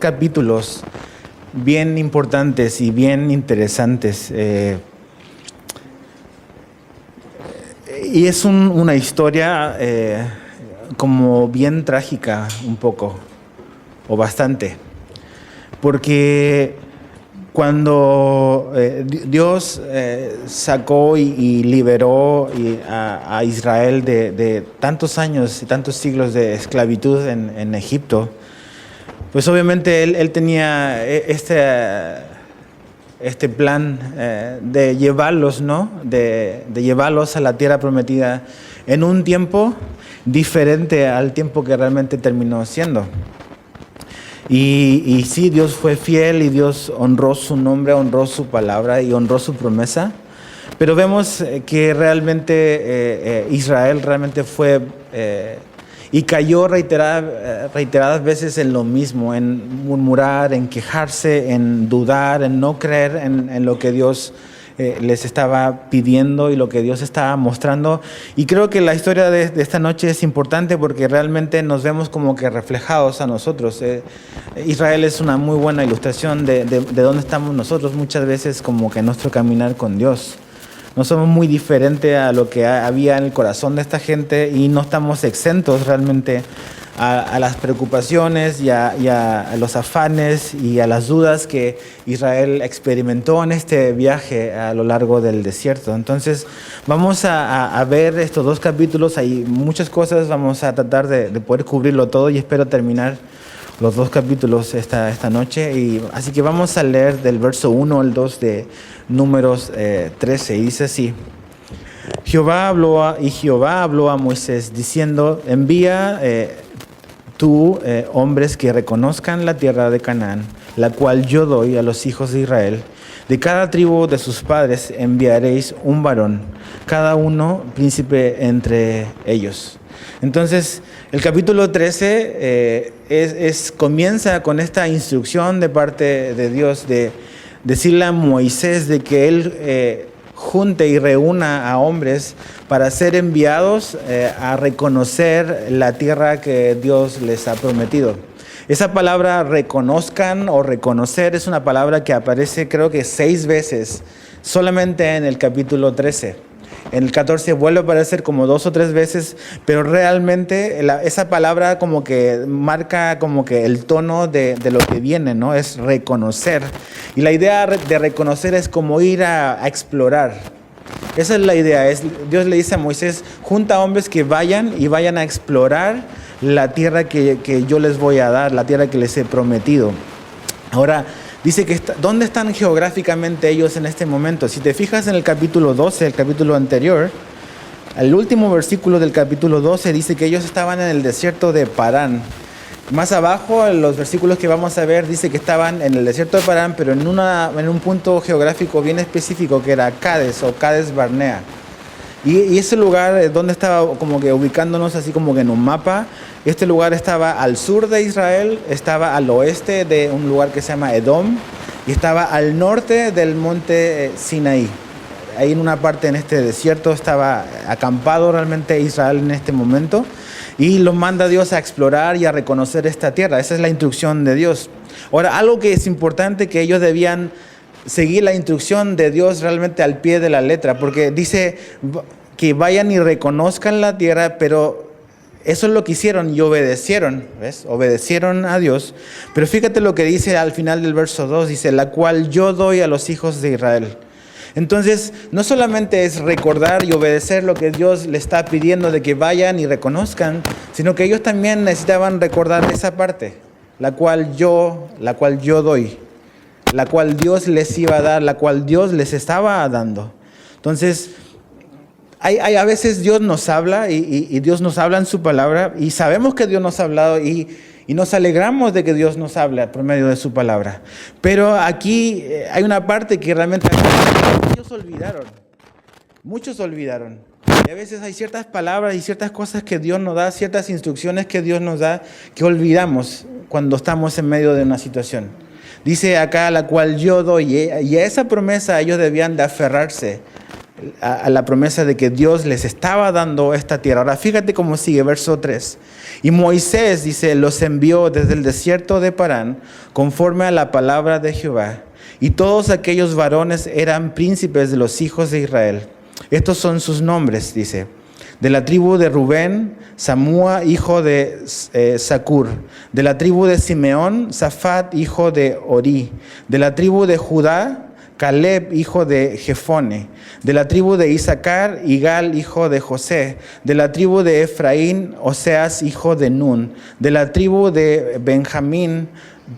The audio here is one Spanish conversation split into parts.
capítulos bien importantes y bien interesantes. Y es una historia como bien trágica un poco, o bastante. Porque cuando Dios sacó y liberó a Israel de tantos años y tantos siglos de esclavitud en Egipto, pues obviamente él tenía este plan de llevarlos, ¿no? De llevarlos a la tierra prometida en un tiempo diferente al tiempo que realmente terminó siendo. Y sí, Dios fue fiel y Dios honró su nombre, honró su palabra y honró su promesa. Pero vemos que realmente Israel realmente fue y cayó reiteradas veces en lo mismo, en murmurar, en quejarse, en dudar, en no creer en lo que Dios les estaba pidiendo y lo que Dios estaba mostrando. Y creo que la historia de esta noche es importante porque realmente nos vemos como que reflejados a nosotros. Israel es una muy buena ilustración de dónde estamos nosotros muchas veces como que en nuestro caminar con Dios. No somos muy diferentes a lo que había en el corazón de esta gente y no estamos exentos realmente a las preocupaciones y a los afanes y a las dudas que Israel experimentó en este viaje a lo largo del desierto. Entonces vamos a ver estos dos capítulos, hay muchas cosas, vamos a tratar de poder cubrirlo todo y espero terminar los dos capítulos esta noche. Y así que vamos a leer del verso 1 al 2 de Números 13, y dice así: Jehová habló a Moisés diciendo, envía tú hombres que reconozcan la tierra de Canaán, la cual yo doy a los hijos de Israel. De cada tribu de sus padres enviaréis un varón, cada uno príncipe entre ellos. Entonces, el capítulo 13 comienza con esta instrucción de parte de Dios de decirle a Moisés de que él junte y reúna a hombres para ser enviados a reconocer la tierra que Dios les ha prometido. Esa palabra reconozcan o reconocer es una palabra que aparece creo que 6 veces solamente en el capítulo 13. En el 14 vuelve a aparecer como 2 o 3 veces, pero realmente esa palabra como que marca como que el tono de lo que viene, ¿no? Es reconocer. Y la idea de reconocer es como ir a explorar. Esa es la idea. Dios le dice a Moisés, junta hombres que vayan a explorar la tierra que yo les voy a dar, la tierra que les he prometido. Ahora, dice que ¿dónde están geográficamente ellos en este momento? Si te fijas en el capítulo 12, el capítulo anterior, el último versículo del capítulo 12 dice que ellos estaban en el desierto de Parán. Más abajo, en los versículos que vamos a ver, dice que estaban en el desierto de Parán, pero en un punto geográfico bien específico que era Cades o Cades Barnea. Y ese lugar donde estaba como que ubicándonos así como que en un mapa, este lugar estaba al sur de Israel, estaba al oeste de un lugar que se llama Edom y estaba al norte del monte Sinaí. Ahí en una parte en este desierto estaba acampado realmente Israel en este momento y los manda Dios a explorar y a reconocer esta tierra. Esa es la instrucción de Dios. Ahora, algo que es importante que ellos debían seguir la instrucción de Dios realmente al pie de la letra, porque dice que vayan y reconozcan la tierra, pero eso es lo que hicieron y obedecieron, ¿ves? Obedecieron a Dios. Pero fíjate lo que dice al final del verso 2, dice, la cual yo doy a los hijos de Israel. Entonces, no solamente es recordar y obedecer lo que Dios le está pidiendo de que vayan y reconozcan, sino que ellos también necesitaban recordar esa parte, la cual yo doy, la cual Dios les iba a dar, la cual Dios les estaba dando. Entonces, a veces Dios nos habla y Dios nos habla en su palabra y sabemos que Dios nos ha hablado y nos alegramos de que Dios nos habla por medio de su palabra. Pero aquí hay una parte que realmente ellos olvidaron. Muchos olvidaron. Y a veces hay ciertas palabras y ciertas cosas que Dios nos da, ciertas instrucciones que Dios nos da que olvidamos cuando estamos en medio de una situación. Dice acá, la cual yo doy, y a esa promesa ellos debían de aferrarse. a la promesa de que Dios les estaba dando esta tierra. Ahora fíjate cómo sigue, verso 3. Y Moisés, dice, los envió desde el desierto de Parán, conforme a la palabra de Jehová. Y todos aquellos varones eran príncipes de los hijos de Israel. Estos son sus nombres, dice. De la tribu de Rubén, Samúa, hijo de Zacur. De la tribu de Simeón, Zafat, hijo de Ori. De la tribu de Judá, Caleb, hijo de Jefone. De la tribu de Isaacar, Igal, hijo de José. De la tribu de Efraín, Oseas, hijo de Nun. De la tribu de Benjamín,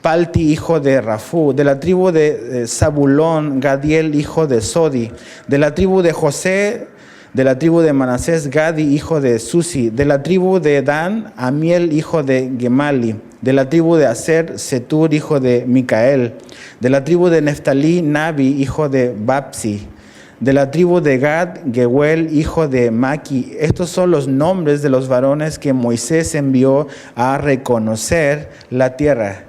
Palti, hijo de Rafú. De la tribu de Zabulón, Gadiel, hijo de Sodi. De la tribu de José, de la tribu de Manasés, Gadi, hijo de Susi. De la tribu de Dan, Amiel, hijo de Gemali. De la tribu de Aser, Setur, hijo de Micael. De la tribu de Neftalí, Nabi, hijo de Bapsi. De la tribu de Gad, Gehuel, hijo de Maki. Estos son los nombres de los varones que Moisés envió a reconocer la tierra.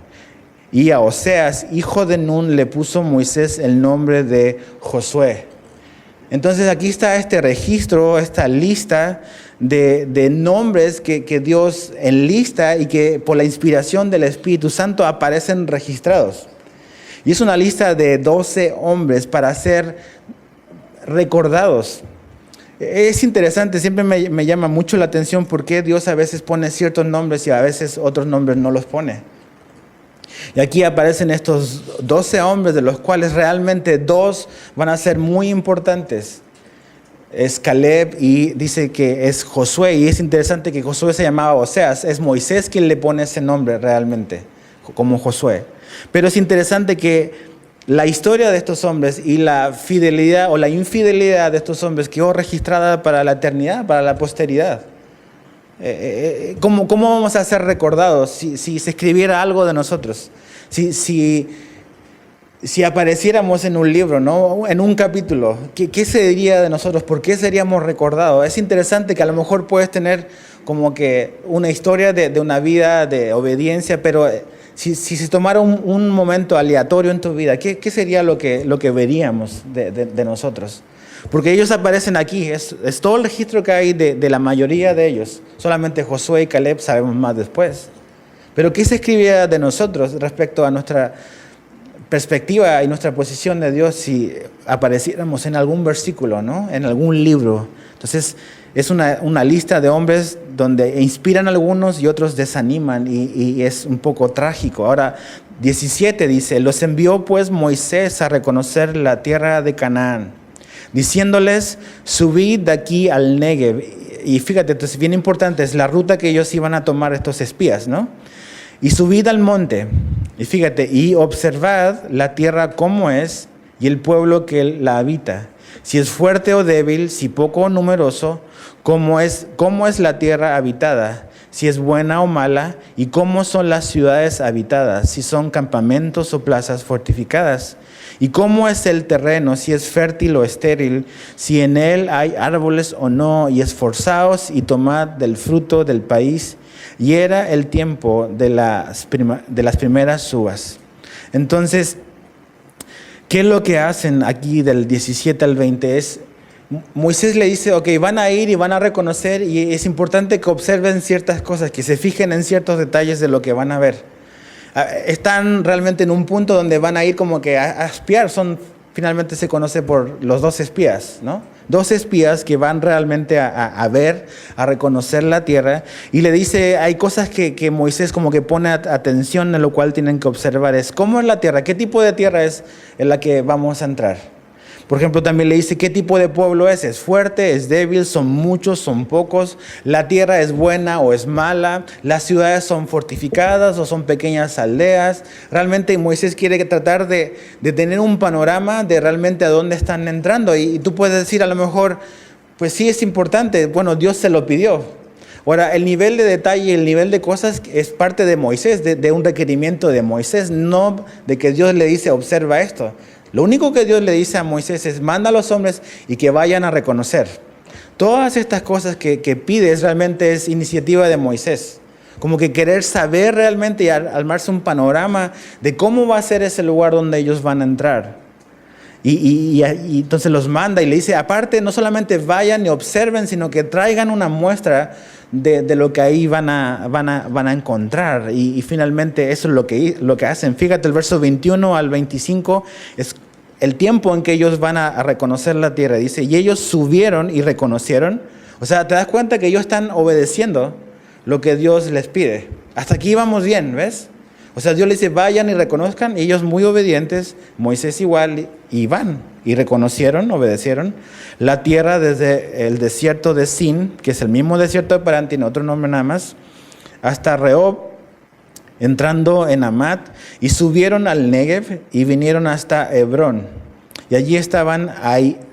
Y a Oseas, hijo de Nun, le puso Moisés el nombre de Josué. Entonces aquí está este registro, esta lista de nombres que Dios enlista y que por la inspiración del Espíritu Santo aparecen registrados. Y es una lista de 12 hombres para ser recordados. Es interesante, siempre me llama mucho la atención por qué Dios a veces pone ciertos nombres y a veces otros nombres no los pone. Y aquí aparecen estos 12 hombres, de los cuales realmente 2 van a ser muy importantes. Es Caleb y dice que es Josué. Y es interesante que Josué se llamaba Oseas. Es Moisés quien le pone ese nombre realmente, como Josué. Pero es interesante que la historia de estos hombres y la fidelidad o la infidelidad de estos hombres quedó registrada para la eternidad, para la posteridad. ¿Cómo vamos a ser recordados si se escribiera algo de nosotros? Si apareciéramos en un libro, ¿no? En un capítulo, ¿qué se diría de nosotros? ¿Por qué seríamos recordados? Es interesante que a lo mejor puedes tener como que una historia de una vida de obediencia, pero si se tomara un momento aleatorio en tu vida, ¿qué sería lo que veríamos de nosotros? Porque ellos aparecen aquí, es todo el registro que hay de la mayoría de ellos. Solamente Josué y Caleb sabemos más después. Pero ¿qué se escribía de nosotros respecto a nuestra perspectiva y nuestra posición de Dios si apareciéramos en algún versículo, ¿no? En algún libro? Entonces es una lista de hombres donde inspiran a algunos y otros desaniman y es un poco trágico. Ahora 17 dice, los envió pues Moisés a reconocer la tierra de Canaán, diciéndoles, subid de aquí al Negev. Y fíjate, entonces bien importante, es la ruta que ellos iban a tomar estos espías, ¿no? Y subid al monte, y fíjate, y observad la tierra cómo es, y el pueblo que la habita, si es fuerte o débil, si poco o numeroso, cómo es la tierra habitada, si es buena o mala, y cómo son las ciudades habitadas, si son campamentos o plazas fortificadas. ¿Y cómo es el terreno, si es fértil o estéril, si en él hay árboles o no? Y esforzaos y tomad del fruto del país. Y era el tiempo de las primeras uvas. Entonces, ¿qué es lo que hacen aquí del 17 al 20? Moisés le dice, ok, van a ir y van a reconocer, y es importante que observen ciertas cosas, que se fijen en ciertos detalles de lo que van a ver. Están realmente en un punto donde van a ir como que a espiar. Finalmente se conoce por los 2 espías, ¿no? 2 espías que van realmente a ver, a reconocer la tierra. Y le dice, hay cosas que Moisés como que pone atención, en lo cual tienen que observar. Es cómo es la tierra, qué tipo de tierra es en la que vamos a entrar. Por ejemplo, también le dice qué tipo de pueblo es fuerte, es débil, son muchos, son pocos, la tierra es buena o es mala, las ciudades son fortificadas o son pequeñas aldeas. Realmente Moisés quiere tratar de tener un panorama de realmente a dónde están entrando. Y tú puedes decir a lo mejor, pues sí es importante, bueno, Dios se lo pidió. Ahora, el nivel de detalle, el nivel de cosas es parte de Moisés, de un requerimiento de Moisés, no de que Dios le dice, observa esto. Lo único que Dios le dice a Moisés es, manda a los hombres y que vayan a reconocer. Todas estas cosas que pides realmente es iniciativa de Moisés. Como que querer saber realmente y armarse un panorama de cómo va a ser ese lugar donde ellos van a entrar. Y entonces los manda y le dice, aparte, no solamente vayan y observen, sino que traigan una muestra de lo que ahí van a encontrar. Y finalmente eso es lo que hacen. Fíjate, el verso 21 al 25 es el tiempo en que ellos van a reconocer la tierra. Dice, y ellos subieron y reconocieron. O sea, te das cuenta que ellos están obedeciendo lo que Dios les pide. Hasta aquí vamos bien, ¿ves? O sea, Dios les dice, vayan y reconozcan, y ellos muy obedientes, Moisés igual, y van, y reconocieron, obedecieron, la tierra desde el desierto de Sin, que es el mismo desierto de Parán, tiene otro nombre nada más, hasta Rehob, entrando en Amat, y subieron al Negev, y vinieron hasta Hebrón. Y allí estaban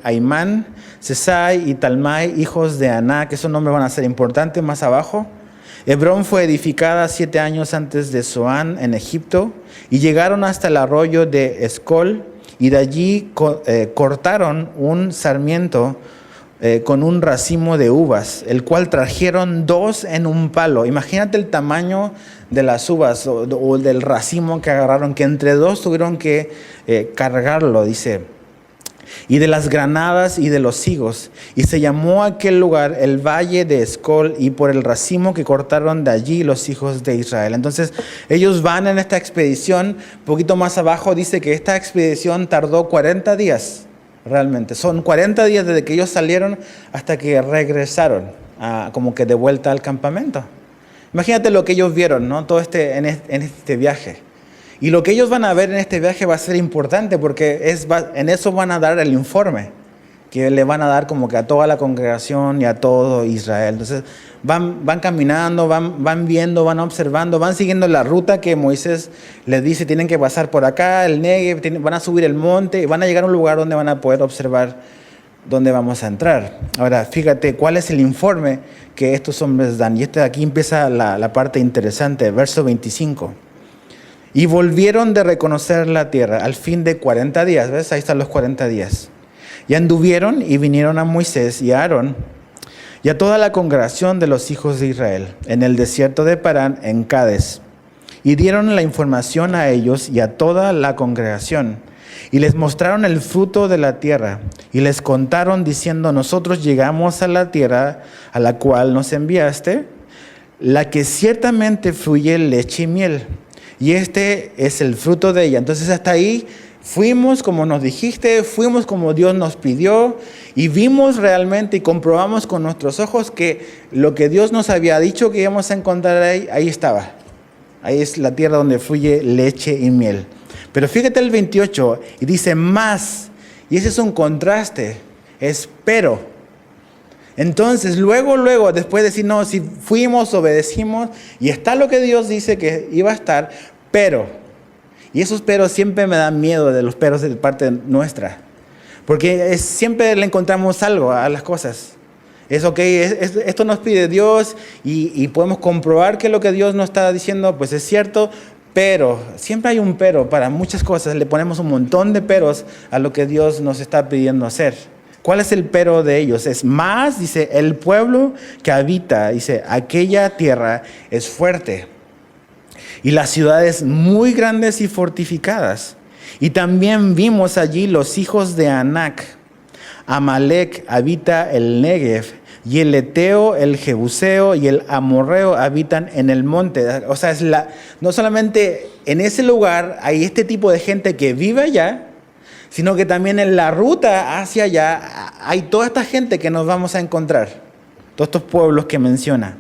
Aimán, Sesai y Talmai, hijos de Aná, que esos nombres van a ser importantes más abajo. Hebrón fue edificada 7 años antes de Zoán en Egipto, y llegaron hasta el arroyo de Escol, y de allí cortaron un sarmiento con un racimo de uvas, el cual trajeron 2 en un palo. Imagínate el tamaño de las uvas o del racimo que agarraron, que entre 2 tuvieron que cargarlo, dice. Y de las granadas y de los higos. Y se llamó aquel lugar el Valle de Escol, y por el racimo que cortaron de allí los hijos de Israel. Entonces ellos van en esta expedición. Un poquito más abajo dice que esta expedición tardó 40 días. Realmente son 40 días desde que ellos salieron hasta que regresaron como que de vuelta al campamento. Imagínate lo que ellos vieron, ¿no? Todo en este viaje. Y lo que ellos van a ver en este viaje va a ser importante, porque en eso van a dar el informe que le van a dar como que a toda la congregación y a todo Israel. Entonces van caminando, van viendo, van observando, van siguiendo la ruta que Moisés les dice, tienen que pasar por acá, el Negev, van a subir el monte y van a llegar a un lugar donde van a poder observar dónde vamos a entrar. Ahora, fíjate cuál es el informe que estos hombres dan. Y aquí empieza la parte interesante, verso 25. Y volvieron de reconocer la tierra al fin de 40 días. ¿Ves? Ahí están los 40 días. Y anduvieron y vinieron a Moisés y a Aarón y a toda la congregación de los hijos de Israel en el desierto de Parán en Cades. Y dieron la información a ellos y a toda la congregación. Y les mostraron el fruto de la tierra. Y les contaron diciendo, nosotros llegamos a la tierra a la cual nos enviaste, la que ciertamente fluye leche y miel. Y este es el fruto de ella. Entonces hasta ahí fuimos como nos dijiste, fuimos como Dios nos pidió, y vimos realmente y comprobamos con nuestros ojos que lo que Dios nos había dicho que íbamos a encontrar ahí estaba. Ahí es la tierra donde fluye leche y miel. Pero fíjate el 28 y dice más, y ese es un contraste, es pero. Entonces, luego, después de decir, no, si fuimos, obedecimos, y está lo que Dios dice que iba a estar, pero, y esos peros siempre me dan miedo, de los peros de parte nuestra, porque siempre le encontramos algo a las cosas. Es ok, esto nos pide Dios, y podemos comprobar que lo que Dios nos está diciendo, pues es cierto, pero, siempre hay un pero para muchas cosas, le ponemos un montón de peros a lo que Dios nos está pidiendo hacer. ¿Cuál es el pero de ellos? Es más, dice, el pueblo que habita, dice, aquella tierra es fuerte, y las ciudades muy grandes y fortificadas. Y también vimos allí los hijos de Anac. Amalek habita el Negev, y el Eteo, el Jebuseo y el Amorreo habitan en el monte. O sea, no solamente en ese lugar hay este tipo de gente que vive allá, sino que también en la ruta hacia allá hay toda esta gente que nos vamos a encontrar, todos estos pueblos que menciona.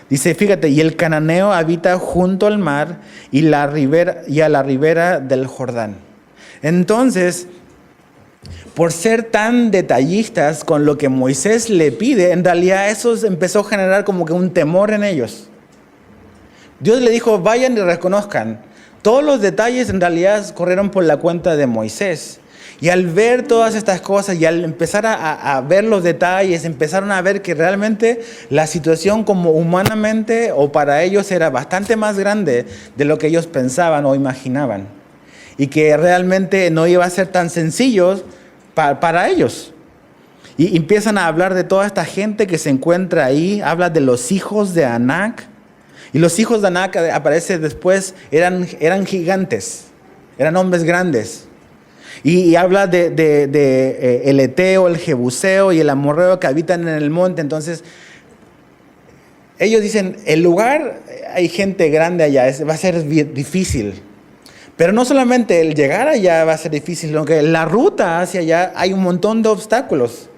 Dice, fíjate, y el cananeo habita junto al mar y a la ribera del Jordán. Entonces, por ser tan detallistas con lo que Moisés le pide, en realidad eso empezó a generar como que un temor en ellos. Dios le dijo, vayan y reconozcan. Todos los detalles en realidad corrieron por la cuenta de Moisés. Y al ver todas estas cosas y al empezar a ver los detalles, empezaron a ver que realmente la situación como humanamente o para ellos era bastante más grande de lo que ellos pensaban o imaginaban. Y que realmente no iba a ser tan sencillo para ellos. Y empiezan a hablar de toda esta gente que se encuentra ahí. Habla de los hijos de Anac. Y los hijos de Anac, aparece después, eran gigantes, eran hombres grandes. Y habla de el Eteo, el Jebuseo y el Amorreo que habitan en el monte. Entonces, ellos dicen, el lugar, hay gente grande allá, va a ser difícil. Pero no solamente el llegar allá va a ser difícil, sino que la ruta hacia allá hay un montón de obstáculos.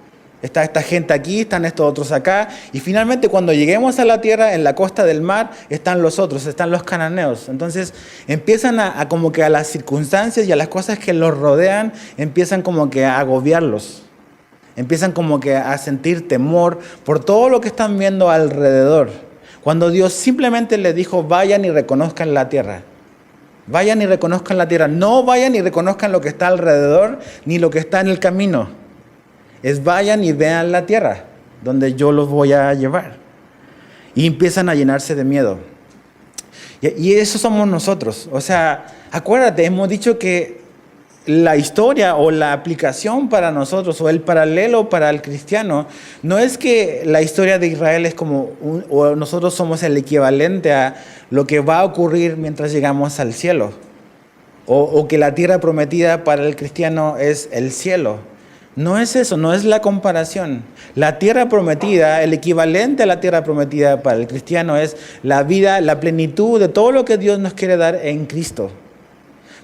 Está esta gente aquí, están estos otros acá. Y finalmente cuando lleguemos a la tierra, en la costa del mar, están los otros, están los cananeos. Entonces empiezan a como que a las circunstancias y a las cosas que los rodean, empiezan como que a agobiarlos. Empiezan como que a sentir temor por todo lo que están viendo alrededor. Cuando Dios simplemente les dijo, vayan y reconozcan la tierra. Vayan y reconozcan la tierra. No vayan y reconozcan lo que está alrededor, ni lo que está en el camino. Es vayan y vean la tierra, donde yo los voy a llevar. Y empiezan a llenarse de miedo. Y eso somos nosotros. O sea, acuérdate, hemos dicho que la historia o la aplicación para nosotros o el paralelo para el cristiano no es que la historia de Israel es como o nosotros somos el equivalente a lo que va a ocurrir mientras llegamos al cielo o que la tierra prometida para el cristiano es el cielo. No es eso, no es la comparación. La tierra prometida, el equivalente a la tierra prometida para el cristiano es la vida, la plenitud de todo lo que Dios nos quiere dar en Cristo.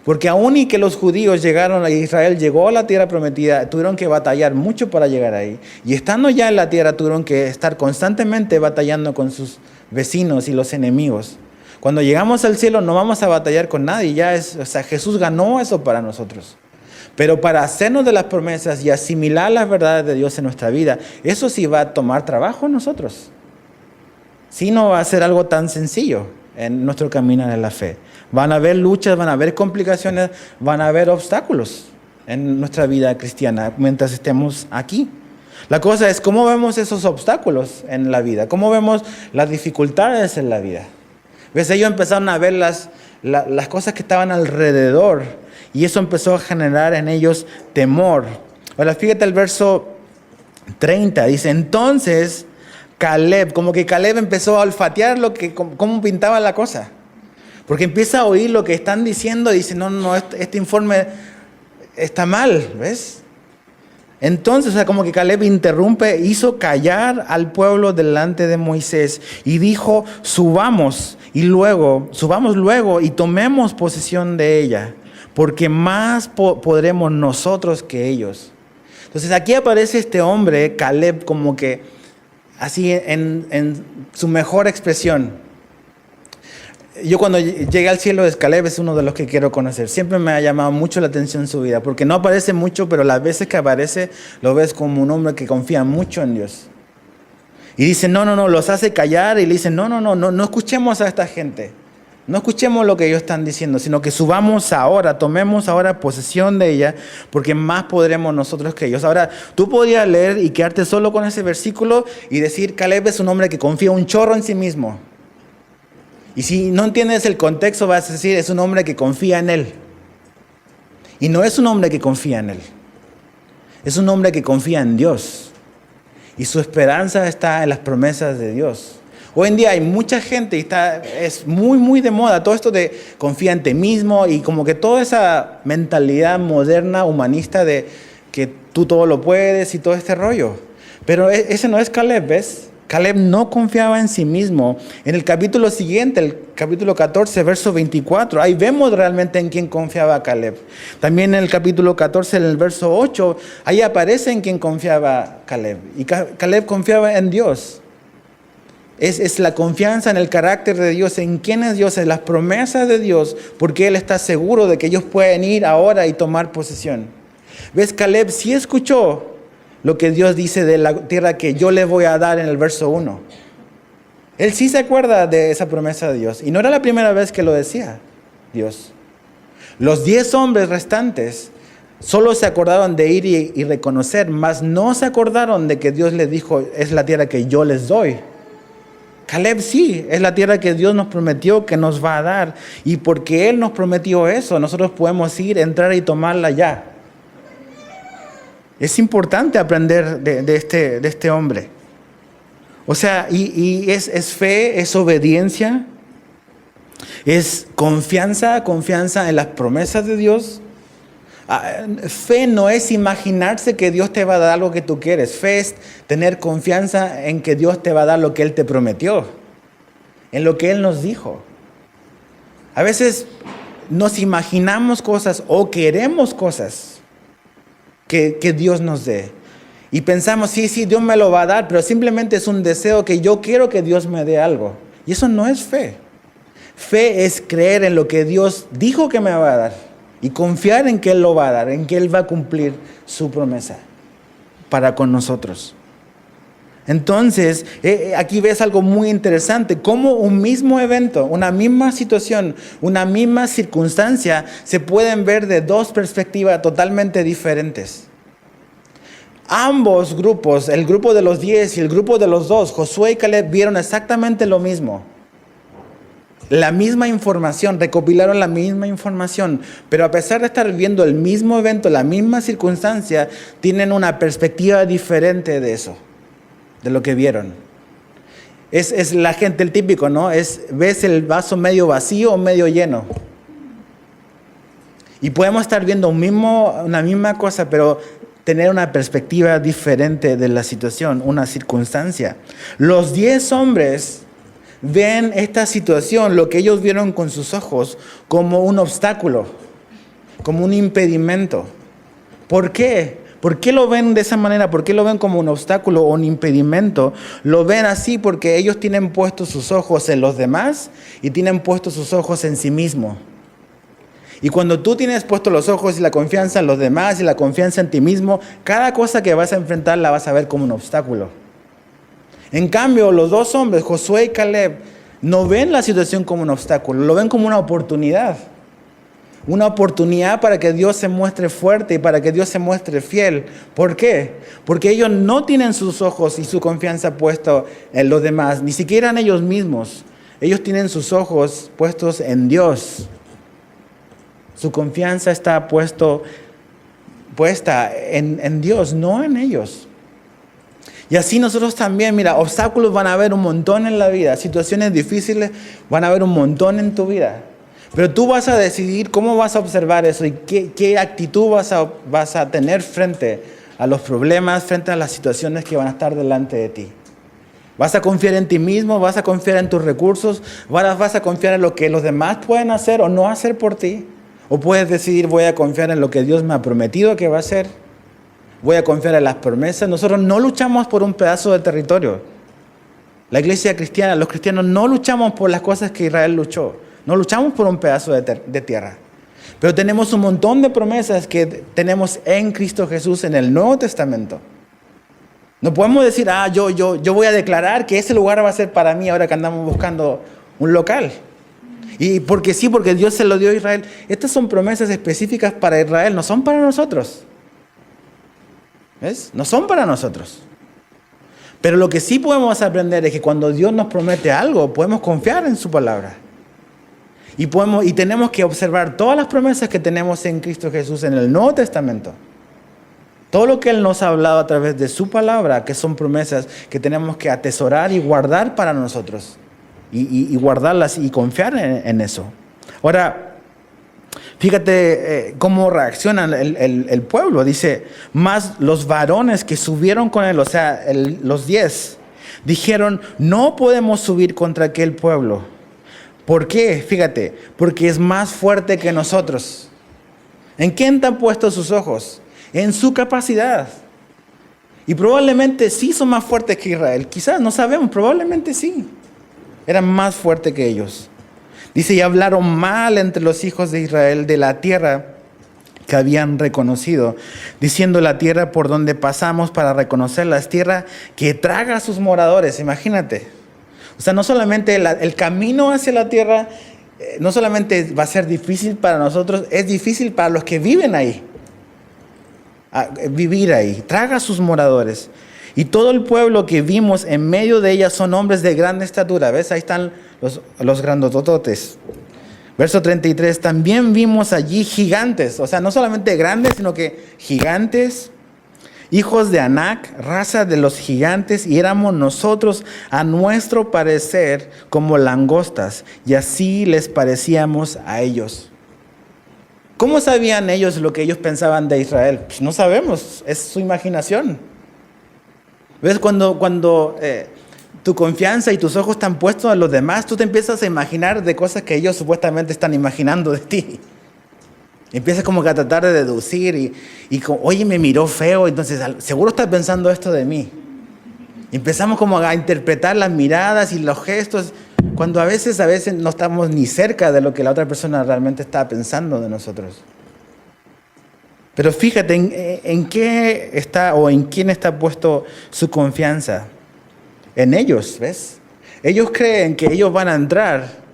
Porque aún y que los judíos llegaron a Israel, llegó a la tierra prometida, tuvieron que batallar mucho para llegar ahí. Y estando ya en la tierra, tuvieron que estar constantemente batallando con sus vecinos y los enemigos. Cuando llegamos al cielo no vamos a batallar con nadie, Jesús ganó eso para nosotros. Pero para hacernos de las promesas y asimilar las verdades de Dios en nuestra vida, eso sí va a tomar trabajo en nosotros. Sí, no va a ser algo tan sencillo en nuestro camino en la fe. Van a haber luchas, van a haber complicaciones, van a haber obstáculos en nuestra vida cristiana mientras estemos aquí. La cosa es cómo vemos esos obstáculos en la vida, cómo vemos las dificultades en la vida. ¿Ves? Ellos empezaron a ver las cosas que estaban alrededor y eso empezó a generar en ellos temor. Ahora fíjate el verso 30, dice, entonces Caleb, como que Caleb empezó a olfatear cómo pintaba la cosa. Porque empieza a oír lo que están diciendo y dice, no, este informe está mal, ¿ves? Entonces, como que Caleb interrumpe, hizo callar al pueblo delante de Moisés y dijo, subamos luego y tomemos posesión de ella, porque más podremos nosotros que ellos. Entonces aquí aparece este hombre, Caleb, como que así en su mejor expresión. Yo cuando llegué al cielo, Caleb es uno de los que quiero conocer. Siempre me ha llamado mucho la atención su vida, porque no aparece mucho, pero las veces que aparece lo ves como un hombre que confía mucho en Dios. Y dice, no, los hace callar y le dicen, no escuchemos a esta gente. No escuchemos lo que ellos están diciendo, sino que subamos ahora, tomemos ahora posesión de ella, porque más podremos nosotros que ellos. Ahora, tú podrías leer y quedarte solo con ese versículo y decir, Caleb es un hombre que confía un chorro en sí mismo. Y si no entiendes el contexto, vas a decir, es un hombre que confía en él. Y no es un hombre que confía en él. Es un hombre que confía en Dios. Y su esperanza está en las promesas de Dios. Hoy en día hay mucha gente y es muy, muy de moda todo esto de confía en ti mismo y como que toda esa mentalidad moderna, humanista de que tú todo lo puedes y todo este rollo. Pero ese no es Caleb, ¿ves? Caleb no confiaba en sí mismo. En el capítulo siguiente, el capítulo 14, verso 24, ahí vemos realmente en quién confiaba Caleb. También en el capítulo 14, en el verso 8, ahí aparece en quién confiaba Caleb. Y Caleb confiaba en Dios. Es la confianza en el carácter de Dios, en quién es Dios, en las promesas de Dios, porque él está seguro de que ellos pueden ir ahora y tomar posesión. ¿Ves? Caleb sí escuchó lo que Dios dice de la tierra que yo le voy a dar en el verso 1. Él sí se acuerda de esa promesa de Dios. Y no era la primera vez que lo decía Dios. Los 10 hombres restantes solo se acordaron de ir y reconocer, mas no se acordaron de que Dios les dijo, es la tierra que yo les doy. Caleb sí, es la tierra que Dios nos prometió que nos va a dar. Y porque Él nos prometió eso, nosotros podemos ir, entrar y tomarla ya. Es importante aprender de este hombre. O sea, y es fe, es obediencia, es confianza en las promesas de Dios. Fe no es imaginarse que Dios te va a dar algo que tú quieres. Fe es tener confianza en que Dios te va a dar lo que Él te prometió, en lo que Él nos dijo. A veces nos imaginamos cosas o queremos cosas que Dios nos dé. Y pensamos, sí, Dios me lo va a dar, pero simplemente es un deseo que yo quiero que Dios me dé algo. Y eso no es fe. Fe es creer en lo que Dios dijo que me va a dar y confiar en que Él lo va a dar, en que Él va a cumplir su promesa para con nosotros. Entonces, aquí ves algo muy interesante, cómo un mismo evento, una misma situación, una misma circunstancia, se pueden ver de dos perspectivas totalmente diferentes. Ambos grupos, el grupo de los 10 y el grupo de los 2, Josué y Caleb, vieron exactamente lo mismo. La misma información, recopilaron la misma información, pero a pesar de estar viendo el mismo evento, la misma circunstancia, tienen una perspectiva diferente de eso, de lo que vieron. Es la gente, el típico, ¿no? ¿Ves el vaso medio vacío o medio lleno? Y podemos estar viendo una misma cosa, pero tener una perspectiva diferente de la situación, una circunstancia. Los 10 hombres ven esta situación, lo que ellos vieron con sus ojos, como un obstáculo, como un impedimento. ¿Por qué? ¿Por qué lo ven de esa manera? ¿Por qué lo ven como un obstáculo o un impedimento? Lo ven así porque ellos tienen puestos sus ojos en los demás y tienen puestos sus ojos en sí mismos. Y cuando tú tienes puestos los ojos y la confianza en los demás y la confianza en ti mismo, cada cosa que vas a enfrentar la vas a ver como un obstáculo. En cambio, los 2 hombres, Josué y Caleb, no ven la situación como un obstáculo, lo ven como una oportunidad. Una oportunidad para que Dios se muestre fuerte y para que Dios se muestre fiel. ¿Por qué? Porque ellos no tienen sus ojos y su confianza puesta en los demás, ni siquiera en ellos mismos. Ellos tienen sus ojos puestos en Dios. Su confianza está puesta en Dios, no en ellos. Y así nosotros también, mira, obstáculos van a haber un montón en la vida, situaciones difíciles van a haber un montón en tu vida. Pero tú vas a decidir cómo vas a observar eso y qué actitud vas a tener frente a los problemas, frente a las situaciones que van a estar delante de ti. ¿Vas a confiar en ti mismo? ¿Vas a confiar en tus recursos? ¿Vas a confiar en lo que los demás pueden hacer o no hacer por ti? ¿O puedes decidir, voy a confiar en lo que Dios me ha prometido que va a hacer? Voy a confiar en las promesas. Nosotros no luchamos por un pedazo de territorio. La iglesia cristiana, los cristianos no luchamos por las cosas que Israel luchó. No luchamos por un pedazo de tierra. Pero tenemos un montón de promesas que tenemos en Cristo Jesús en el Nuevo Testamento. No podemos decir, yo voy a declarar que ese lugar va a ser para mí ahora que andamos buscando un local. Y porque sí, porque Dios se lo dio a Israel. Estas son promesas específicas para Israel, no son para nosotros. ¿Ves? No son para nosotros. Pero lo que sí podemos aprender es que cuando Dios nos promete algo, podemos confiar en su palabra. Y tenemos que observar todas las promesas que tenemos en Cristo Jesús en el Nuevo Testamento. Todo lo que Él nos ha hablado a través de su palabra, que son promesas que tenemos que atesorar y guardar para nosotros. Y guardarlas y confiar en eso. Ahora, fíjate cómo reacciona el pueblo. Dice, más los varones que subieron con él, o sea, los 10, dijeron, no podemos subir contra aquel pueblo. ¿Por qué? Fíjate, porque es más fuerte que nosotros. ¿En quién te han puesto sus ojos? En su capacidad. Y probablemente sí son más fuertes que Israel. Quizás, no sabemos, probablemente sí. Eran más fuertes que ellos. Dice, y hablaron mal entre los hijos de Israel de la tierra que habían reconocido, diciendo, la tierra por donde pasamos para reconocerla es tierra que traga a sus moradores. Imagínate. O sea, no solamente el camino hacia la tierra, no solamente va a ser difícil para nosotros, es difícil para los que viven ahí. Vivir ahí. Traga a sus moradores. Y todo el pueblo que vimos en medio de ella son hombres de gran estatura. ¿Ves? Ahí están los grandotototes. Verso 33. También vimos allí gigantes. O sea, no solamente grandes, sino que gigantes. Hijos de Anac, raza de los gigantes. Y éramos nosotros a nuestro parecer como langostas. Y así les parecíamos a ellos. ¿Cómo sabían ellos lo que ellos pensaban de Israel? Pues no sabemos, es su imaginación. ¿Ves? Cuando tu confianza y tus ojos están puestos en los demás, tú te empiezas a imaginar de cosas que ellos supuestamente están imaginando de ti. Empiezas como que a tratar de deducir y como, oye, me miró feo, entonces seguro está pensando esto de mí. Y empezamos como a interpretar las miradas y los gestos, cuando a veces no estamos ni cerca de lo que la otra persona realmente está pensando de nosotros. Pero fíjate en qué está o en quién está puesto su confianza. En ellos, ¿ves? Ellos creen que ellos van a entrar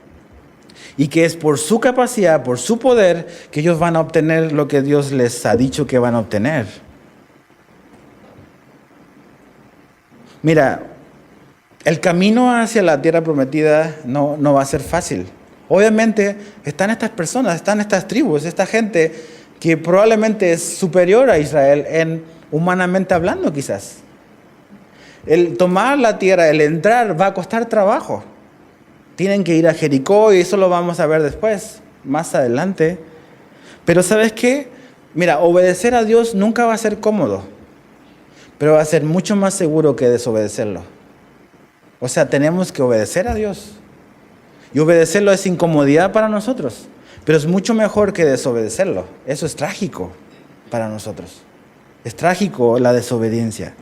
y que es por su capacidad, por su poder, que ellos van a obtener lo que Dios les ha dicho que van a obtener. Mira, el camino hacia la tierra prometida no va a ser fácil. Obviamente están estas personas, están estas tribus, esta gente que probablemente es superior a Israel humanamente hablando quizás. El tomar la tierra, el entrar, va a costar trabajo. Tienen que ir a Jericó y eso lo vamos a ver después, más adelante. Pero ¿sabes qué? Mira, obedecer a Dios nunca va a ser cómodo, pero va a ser mucho más seguro que desobedecerlo. O sea, tenemos que obedecer a Dios. Y obedecerlo es incomodidad para nosotros, pero es mucho mejor que desobedecerlo. Eso es trágico para nosotros. Es trágico la desobediencia.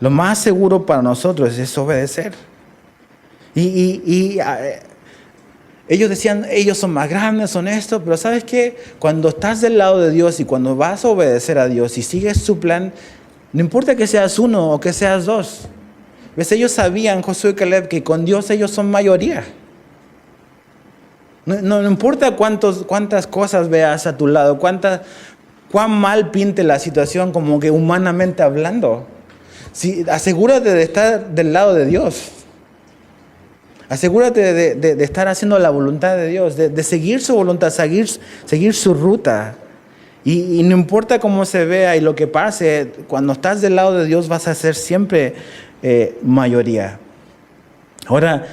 Lo más seguro para nosotros es obedecer. Ellos decían, ellos son más grandes, son esto, pero ¿sabes qué? Cuando estás del lado de Dios y cuando vas a obedecer a Dios y sigues su plan, no importa que seas uno o que seas dos. ¿Ves? Ellos sabían, Josué y Caleb, que con Dios ellos son mayoría. No importa cuántas cosas veas a tu lado, cuán mal pinte la situación como que humanamente hablando. Sí, asegúrate de estar del lado de Dios. Asegúrate de estar haciendo la voluntad de Dios, de seguir su voluntad, seguir su ruta. Y no importa cómo se vea y lo que pase, cuando estás del lado de Dios vas a ser siempre mayoría. Ahora,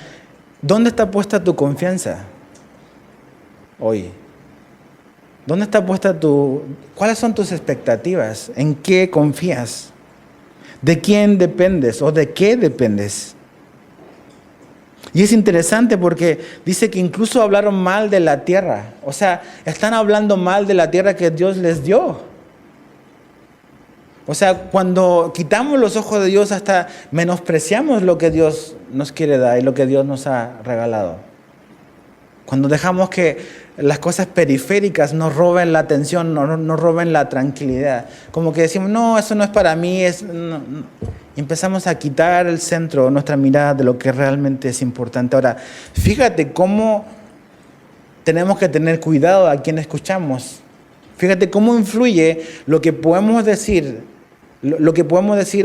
¿dónde está puesta tu confianza hoy? ¿Dónde está puesta cuáles son tus expectativas? ¿En qué confías? ¿De quién dependes o de qué dependes? Y es interesante porque dice que incluso hablaron mal de la tierra. O sea, están hablando mal de la tierra que Dios les dio. O sea, cuando quitamos los ojos de Dios, hasta menospreciamos lo que Dios nos quiere dar y lo que Dios nos ha regalado. Cuando dejamos que las cosas periféricas nos roben la atención, nos roben la tranquilidad. Como que decimos, no, eso no es para mí. Y empezamos a quitar el centro, nuestra mirada de lo que realmente es importante. Ahora, fíjate cómo tenemos que tener cuidado a quien escuchamos. Fíjate cómo influye lo que podemos decir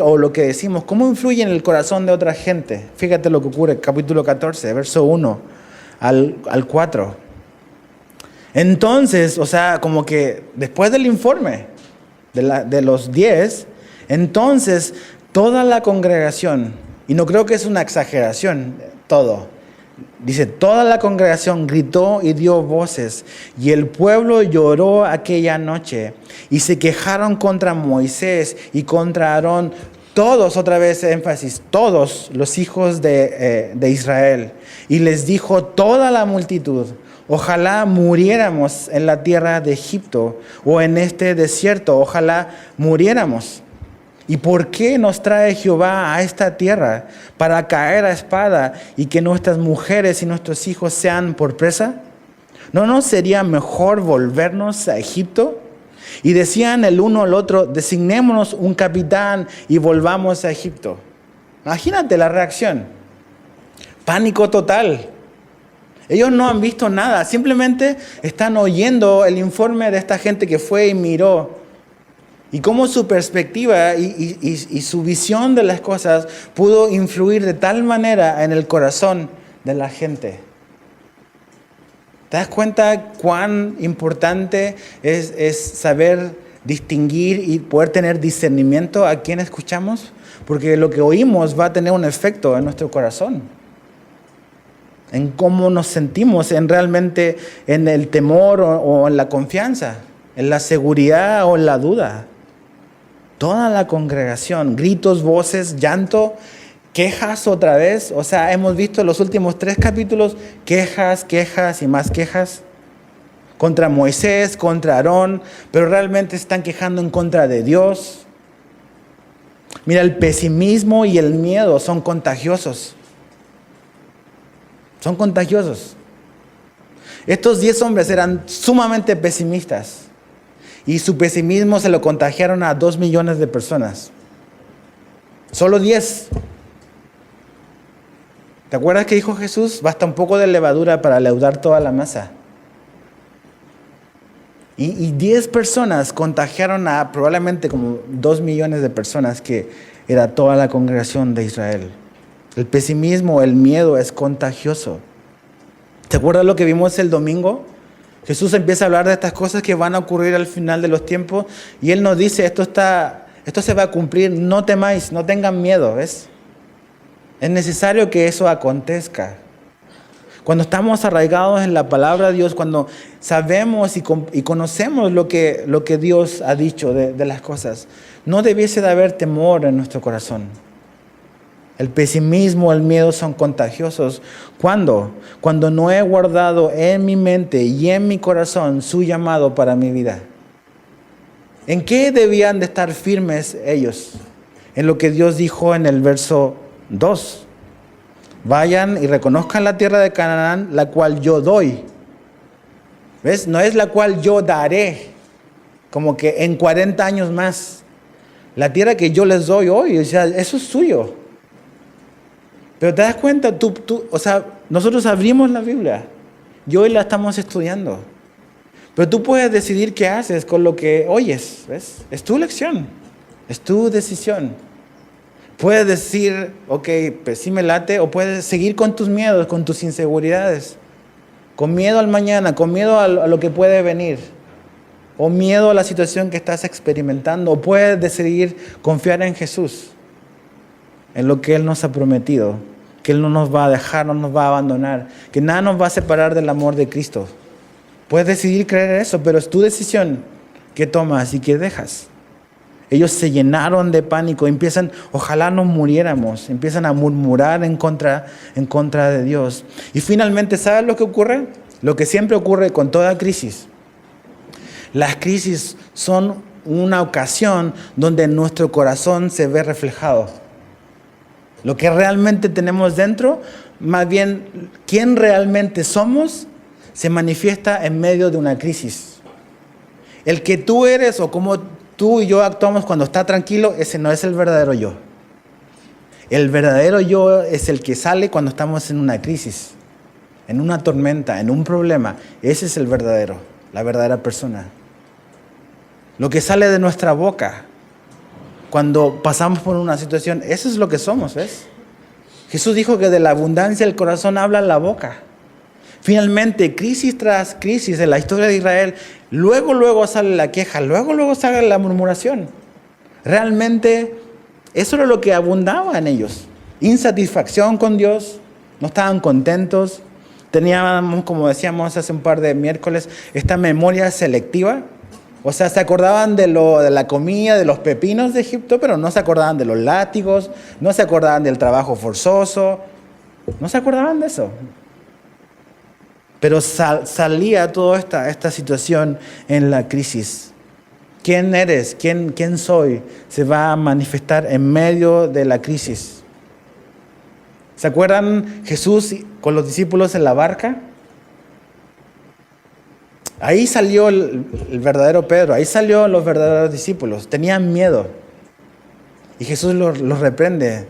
o lo que decimos, cómo influye en el corazón de otra gente. Fíjate lo que ocurre, capítulo 14, verso 1 al 4. Entonces, o sea, como que después del informe de los 10, entonces toda la congregación, y no creo que es una exageración dice, toda la congregación gritó y dio voces, y el pueblo lloró aquella noche, y se quejaron contra Moisés y contra Aarón, todos, otra vez énfasis, todos los hijos de Israel. Y les dijo toda la multitud, ojalá muriéramos en la tierra de Egipto o en este desierto, ojalá muriéramos. ¿Y por qué nos trae Jehová a esta tierra para caer a espada y que nuestras mujeres y nuestros hijos sean por presa? ¿No nos sería mejor volvernos a Egipto? Y decían el uno al otro, designémonos un capitán y volvamos a Egipto. Imagínate la reacción. Pánico total. Ellos no han visto nada, simplemente están oyendo el informe de esta gente que fue y miró. Y cómo su perspectiva y su visión de las cosas pudo influir de tal manera en el corazón de la gente. ¿Te das cuenta cuán importante es saber distinguir y poder tener discernimiento a quién escuchamos? Porque lo que oímos va a tener un efecto en nuestro corazón. en cómo nos sentimos, en realmente en el temor o en la confianza, en la seguridad o en la duda. Toda la congregación, gritos, voces, llanto, quejas otra vez. O sea, hemos visto los últimos 3 capítulos, quejas, quejas y más quejas. Contra Moisés, contra Aarón, pero realmente están quejando en contra de Dios. Mira, el pesimismo y el miedo son contagiosos. Son contagiosos. Estos 10 hombres eran sumamente pesimistas. Y su pesimismo se lo contagiaron a 2 millones de personas. Solo 10. ¿Te acuerdas que dijo Jesús? Basta un poco de levadura para leudar toda la masa. Y 10 personas contagiaron a probablemente como 2 millones de personas, que era toda la congregación de Israel. El pesimismo, el miedo es contagioso. ¿Te acuerdas lo que vimos el domingo? Jesús empieza a hablar de estas cosas que van a ocurrir al final de los tiempos y Él nos dice, esto se va a cumplir, no temáis, no tengan miedo, ¿ves? Es necesario que eso acontezca. Cuando estamos arraigados en la palabra de Dios, cuando sabemos y conocemos lo que Dios ha dicho de las cosas, no debiese de haber temor en nuestro corazón. El pesimismo, el miedo son contagiosos. ¿Cuándo? Cuando no he guardado en mi mente y en mi corazón su llamado para mi vida. ¿En qué debían de estar firmes ellos? En lo que Dios dijo en el verso 2. Vayan y reconozcan la tierra de Canaán, la cual yo doy. ¿Ves? No es la cual yo daré, como que en 40 años más. La tierra que yo les doy hoy, o sea, eso es suyo. Pero te das cuenta, o sea, nosotros abrimos la Biblia y hoy la estamos estudiando. Pero tú puedes decidir qué haces con lo que oyes, ¿ves? Es tu elección, es tu decisión. Puedes decir, ok, pues sí me late, o puedes seguir con tus miedos, con tus inseguridades, con miedo al mañana, con miedo a lo que puede venir, o miedo a la situación que estás experimentando, o puedes decidir confiar en Jesús, en lo que Él nos ha prometido, que Él no nos va a dejar, no nos va a abandonar, que nada nos va a separar del amor de Cristo. Puedes decidir creer eso, pero es tu decisión que tomas y que dejas. Ellos se llenaron de pánico, empiezan, ojalá nos muriéramos, empiezan a murmurar en contra de Dios. Y finalmente, ¿sabes lo que ocurre? Lo que siempre ocurre con toda crisis. Las crisis son una ocasión donde nuestro corazón se ve reflejado. Lo que realmente tenemos dentro, más bien, quién realmente somos, se manifiesta en medio de una crisis. El que tú eres o cómo tú y yo actuamos cuando está tranquilo, ese no es el verdadero yo. El verdadero yo es el que sale cuando estamos en una crisis, en una tormenta, en un problema. Ese es el verdadero, la verdadera persona. Lo que sale de nuestra boca cuando pasamos por una situación, eso es lo que somos, ¿ves? Jesús dijo que de la abundancia del corazón habla la boca. Finalmente, crisis tras crisis en la historia de Israel, luego sale la queja, luego sale la murmuración. Realmente, eso era lo que abundaba en ellos. Insatisfacción con Dios, no estaban contentos. Teníamos, como decíamos hace un par de miércoles, esta memoria selectiva. O sea, se acordaban de la comida, de los pepinos de Egipto, pero no se acordaban de los látigos, no se acordaban del trabajo forzoso, no se acordaban de eso. Pero salía toda esta situación en la crisis. ¿Quién eres? ¿Quién soy? Se va a manifestar en medio de la crisis. ¿Se acuerdan Jesús con los discípulos en la barca? Ahí salió el verdadero Pedro, ahí salió los verdaderos discípulos. Tenían miedo. Y Jesús los reprende.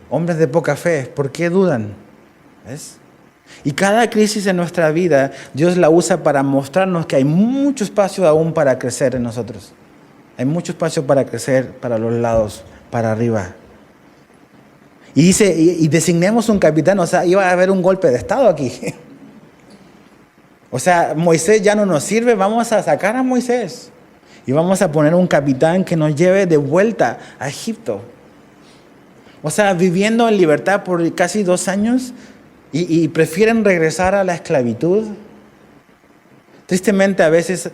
Hombres de poca fe, ¿por qué dudan? ¿Ves? Y cada crisis en nuestra vida, Dios la usa para mostrarnos que hay mucho espacio aún para crecer en nosotros. Hay mucho espacio para crecer para los lados, para arriba. Y dice, y designemos un capitán, o sea, iba a haber un golpe de estado aquí. O sea, Moisés ya no nos sirve, vamos a sacar a Moisés. Y vamos a poner un capitán que nos lleve de vuelta a Egipto. O sea, viviendo en libertad por casi 2 años, y prefieren regresar a la esclavitud. Tristemente a veces,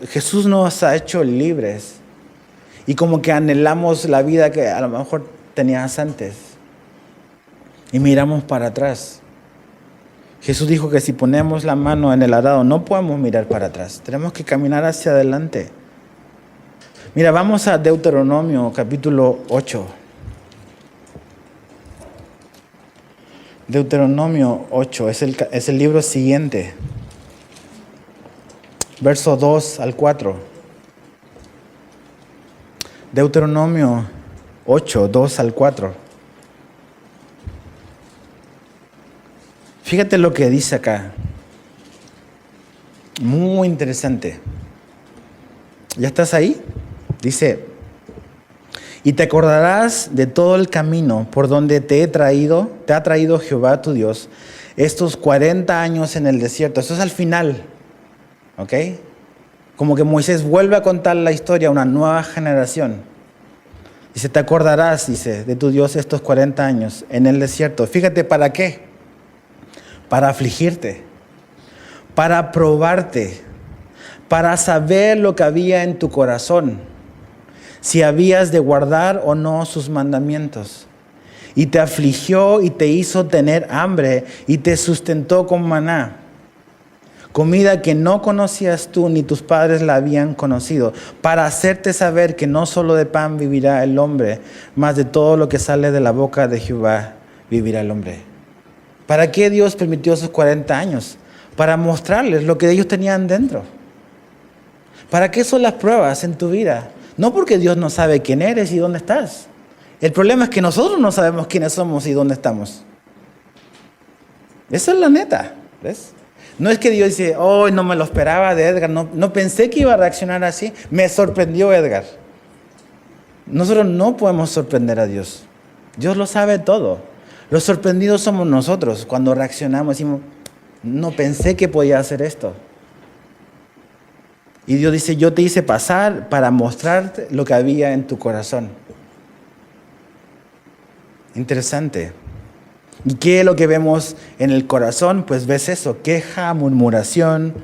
Jesús nos ha hecho libres y como que anhelamos la vida que a lo mejor tenías antes y miramos para atrás. Jesús dijo que si ponemos la mano en el arado no podemos mirar para atrás, tenemos que caminar hacia adelante. Mira, vamos a Deuteronomio capítulo 8. Deuteronomio 8 es el libro siguiente. Verso 2 al 4. Deuteronomio 8, 2 al 4. Fíjate lo que dice acá. Muy interesante. ¿Ya estás ahí? Dice: y te acordarás de todo el camino por donde te ha traído Jehová tu Dios estos 40 años en el desierto. Eso es al final. ¿Ok? Como que Moisés vuelve a contar la historia a una nueva generación. Dice, te acordarás, dice, de tu Dios estos 40 años en el desierto. Fíjate, ¿para qué? Para afligirte, para probarte, para saber lo que había en tu corazón, si habías de guardar o no sus mandamientos. Y te afligió y te hizo tener hambre y te sustentó con maná, comida que no conocías tú ni tus padres la habían conocido, para hacerte saber que no solo de pan vivirá el hombre, mas de todo lo que sale de la boca de Jehová vivirá el hombre. ¿Para qué Dios permitió esos 40 años? Para mostrarles lo que ellos tenían dentro. ¿Para qué son las pruebas en tu vida? No porque Dios no sabe quién eres y dónde estás. El problema es que nosotros no sabemos quiénes somos y dónde estamos. Esa es la neta, ¿ves? No es que Dios dice, oh, no me lo esperaba de Edgar, no pensé que iba a reaccionar así, me sorprendió Edgar. Nosotros no podemos sorprender a Dios. Dios lo sabe todo. Los sorprendidos somos nosotros cuando reaccionamos, decimos, no pensé que podía hacer esto. Y Dios dice, yo te hice pasar para mostrarte lo que había en tu corazón. Interesante. ¿Y qué es lo que vemos en el corazón? Pues ves eso, queja, murmuración.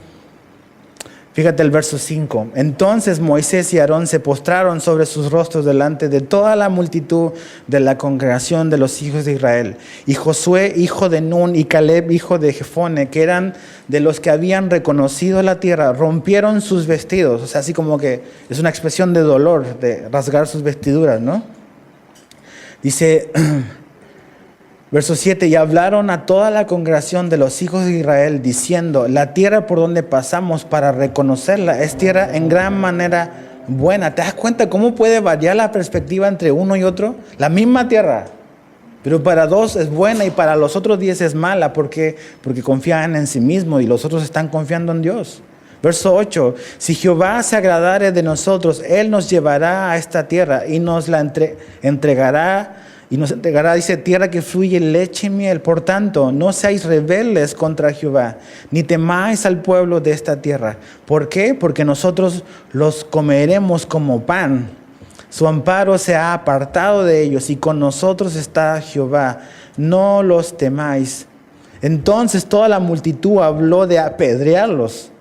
Fíjate el verso 5. Entonces Moisés y Aarón se postraron sobre sus rostros delante de toda la multitud de la congregación de los hijos de Israel. Y Josué, hijo de Nun, y Caleb, hijo de Jefone, que eran de los que habían reconocido la tierra, rompieron sus vestidos. O sea, así como que es una expresión de dolor, de rasgar sus vestiduras, ¿no? Dice... Verso 7, y hablaron a toda la congregación de los hijos de Israel, diciendo, la tierra por donde pasamos para reconocerla es tierra en gran manera buena. ¿Te das cuenta cómo puede variar la perspectiva entre uno y otro? La misma tierra, pero para dos es buena y para los otros 10 es mala, porque confían en sí mismos y los otros están confiando en Dios. Verso 8, si Jehová se agradare de nosotros, Él nos llevará a esta tierra y nos la entregará. Y nos entregará, dice, tierra que fluye leche y miel. Por tanto, no seáis rebeldes contra Jehová, ni temáis al pueblo de esta tierra. ¿Por qué? Porque nosotros los comeremos como pan. Su amparo se ha apartado de ellos, y con nosotros está Jehová. No los temáis. Entonces toda la multitud habló de apedrearlos.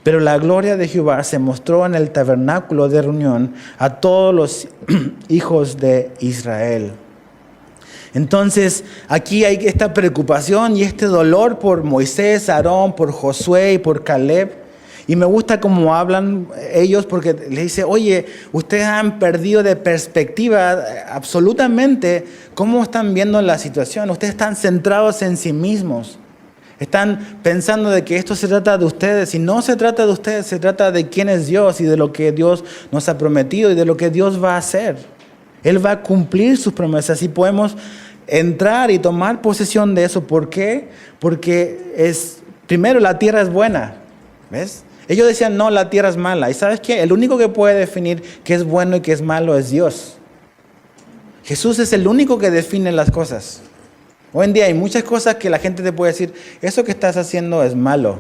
Pero la gloria de Jehová se mostró en el tabernáculo de reunión a todos los hijos de Israel. Entonces, aquí hay esta preocupación y este dolor por Moisés, Aarón, por Josué y por Caleb. Y me gusta cómo hablan ellos porque les dice, oye, ustedes han perdido de perspectiva absolutamente cómo están viendo la situación. Ustedes están centrados en sí mismos. Están pensando de que esto se trata de ustedes y no se trata de ustedes, se trata de quién es Dios y de lo que Dios nos ha prometido y de lo que Dios va a hacer. Él va a cumplir sus promesas y podemos entrar y tomar posesión de eso. ¿Por qué? Porque primero la tierra es buena, ¿ves? Ellos decían, no, la tierra es mala. ¿Y sabes qué? El único que puede definir qué es bueno y qué es malo es Dios. Jesús es el único que define las cosas. Hoy en día hay muchas cosas que la gente te puede decir, eso que estás haciendo es malo,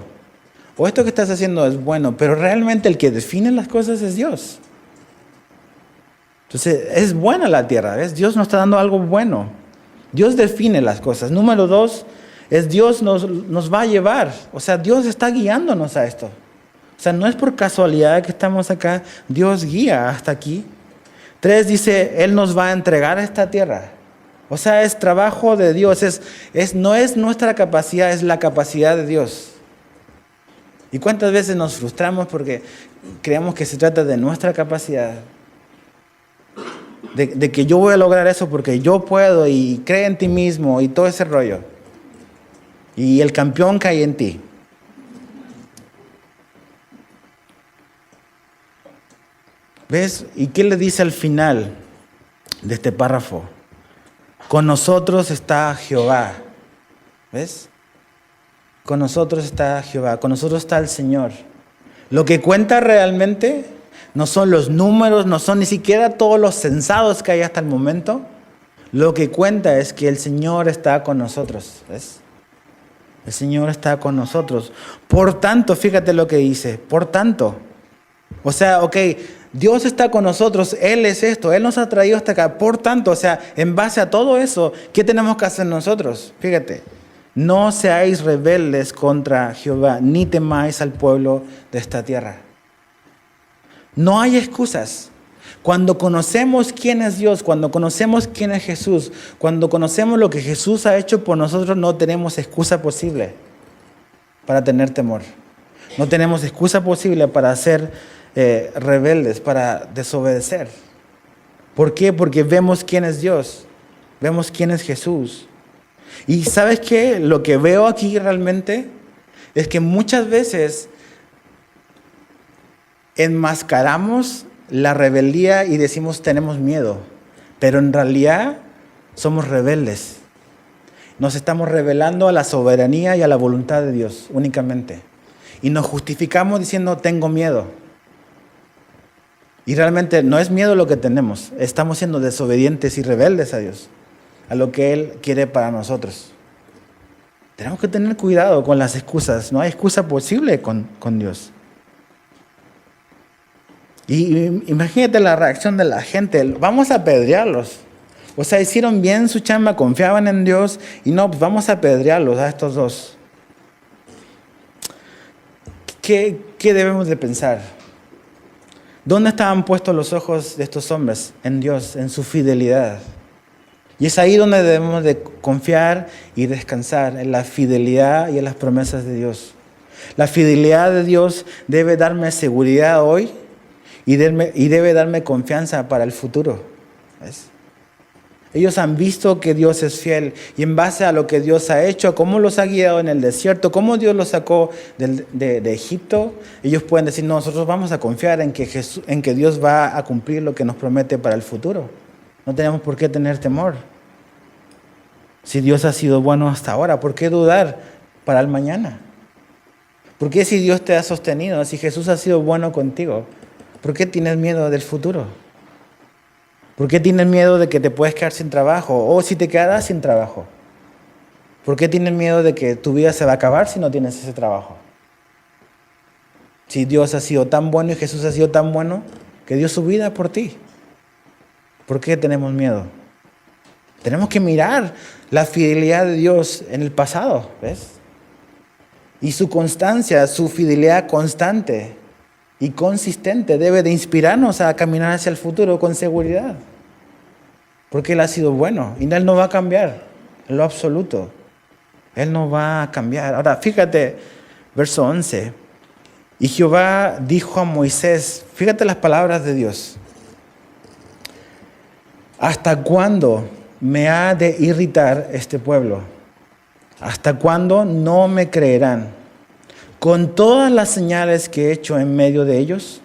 o esto que estás haciendo es bueno, pero realmente el que define las cosas es Dios. Entonces, es buena la tierra, ¿ves? Dios nos está dando algo bueno. Dios define las cosas. Número 2, es Dios nos va a llevar. O sea, Dios está guiándonos a esto. O sea, no es por casualidad que estamos acá. Dios guía hasta aquí. 3 dice, Él nos va a entregar a esta tierra. O sea, es trabajo de Dios. No es nuestra capacidad, es la capacidad de Dios. ¿Y cuántas veces nos frustramos porque creemos que se trata de nuestra capacidad? De que yo voy a lograr eso porque yo puedo y cree en ti mismo y todo ese rollo. Y el campeón cae en ti. ¿Ves? ¿Y qué le dice al final de este párrafo? Con nosotros está Jehová. ¿Ves? Con nosotros está Jehová, con nosotros está el Señor. Lo que cuenta realmente no son los números, no son ni siquiera todos los censados que hay hasta el momento. Lo que cuenta es que el Señor está con nosotros. ¿Ves? El Señor está con nosotros. Por tanto, fíjate lo que dice, por tanto. O sea, ok, Dios está con nosotros, Él es esto, Él nos ha traído hasta acá. Por tanto, o sea, en base a todo eso, ¿qué tenemos que hacer nosotros? Fíjate, no seáis rebeldes contra Jehová, ni temáis al pueblo de esta tierra. No hay excusas. Cuando conocemos quién es Dios, cuando conocemos quién es Jesús, cuando conocemos lo que Jesús ha hecho por nosotros, no tenemos excusa posible para tener temor. No tenemos excusa posible para ser rebeldes, para desobedecer. ¿Por qué? Porque vemos quién es Dios, vemos quién es Jesús. Y ¿sabes qué? Lo que veo aquí realmente es que muchas veces enmascaramos la rebeldía y decimos tenemos miedo, pero en realidad somos rebeldes. Nos estamos rebelando a la soberanía y a la voluntad de Dios únicamente. Y nos justificamos diciendo tengo miedo. Y realmente no es miedo lo que tenemos, estamos siendo desobedientes y rebeldes a Dios, a lo que Él quiere para nosotros. Tenemos que tener cuidado con las excusas, no hay excusa posible con Dios. Y imagínate la reacción de la gente, vamos a apedrearlos. O sea, hicieron bien su chamba, confiaban en Dios y no, pues vamos a apedrearlos a estos dos. ¿Qué debemos de pensar? ¿Dónde estaban puestos los ojos de estos hombres? En Dios, en su fidelidad. Y es ahí donde debemos de confiar y descansar, en la fidelidad y en las promesas de Dios. La fidelidad de Dios debe darme seguridad hoy y debe darme confianza para el futuro. ¿Ves? Ellos han visto que Dios es fiel y en base a lo que Dios ha hecho, cómo los ha guiado en el desierto, cómo Dios los sacó de Egipto, ellos pueden decir, no, nosotros vamos a confiar en que Dios va a cumplir lo que nos promete para el futuro. No tenemos por qué tener temor. Si Dios ha sido bueno hasta ahora, ¿por qué dudar para el mañana? ¿Por qué si Dios te ha sostenido, si Jesús ha sido bueno contigo, por qué tienes miedo del futuro? ¿Por qué tienes miedo de que te puedes quedar sin trabajo o si te quedarás sin trabajo? ¿Por qué tienes miedo de que tu vida se va a acabar si no tienes ese trabajo? Si Dios ha sido tan bueno y Jesús ha sido tan bueno que dio su vida por ti. ¿Por qué tenemos miedo? Tenemos que mirar la fidelidad de Dios en el pasado, ¿ves? Y su constancia, su fidelidad constante y consistente debe de inspirarnos a caminar hacia el futuro con seguridad. Porque Él ha sido bueno y Él no va a cambiar en lo absoluto. Él no va a cambiar. Ahora, fíjate, verso 11. Y Jehová dijo a Moisés, fíjate las palabras de Dios. ¿Hasta cuándo me ha de irritar este pueblo? ¿Hasta cuándo no me creerán? Con todas las señales que he hecho en medio de ellos,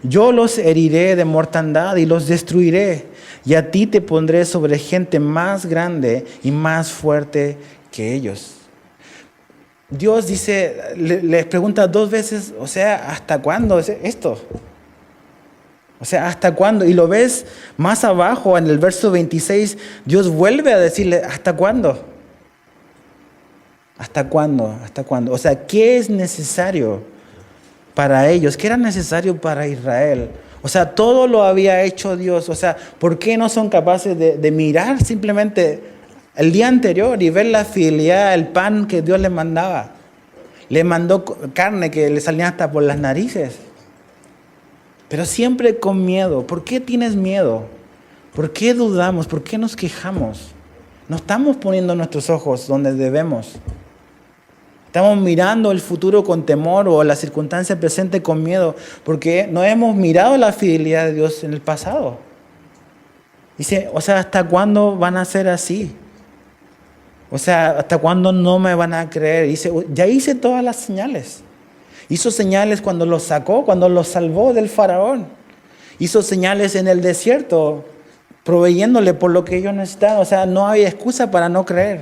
yo los heriré de mortandad y los destruiré. Y a ti te pondré sobre gente más grande y más fuerte que ellos. Dios dice, les pregunta 2 veces, o sea, ¿hasta cuándo es esto? O sea, ¿hasta cuándo? Y lo ves más abajo en el verso 26, Dios vuelve a decirle, ¿hasta cuándo? ¿Hasta cuándo? ¿Hasta cuándo? O sea, ¿qué es necesario para ellos? ¿Qué era necesario para Israel? O sea, todo lo había hecho Dios. O sea, ¿por qué no son capaces de mirar simplemente el día anterior y ver la fidelidad, el pan que Dios le mandaba. Le mandó carne que le salía hasta por las narices. Pero siempre con miedo. ¿Por qué tienes miedo? ¿Por qué dudamos? ¿Por qué nos quejamos? No estamos poniendo nuestros ojos donde debemos. Estamos mirando el futuro con temor o la circunstancia presente con miedo porque no hemos mirado la fidelidad de Dios en el pasado. Dice, ¿hasta cuándo van a ser así? ¿Hasta cuándo no me van a creer? Dice, ya hice todas las señales. Hizo señales cuando los sacó, cuando los salvó del faraón. Hizo señales en el desierto, proveyéndole por lo que ellos necesitaban. No hay excusa para no creer.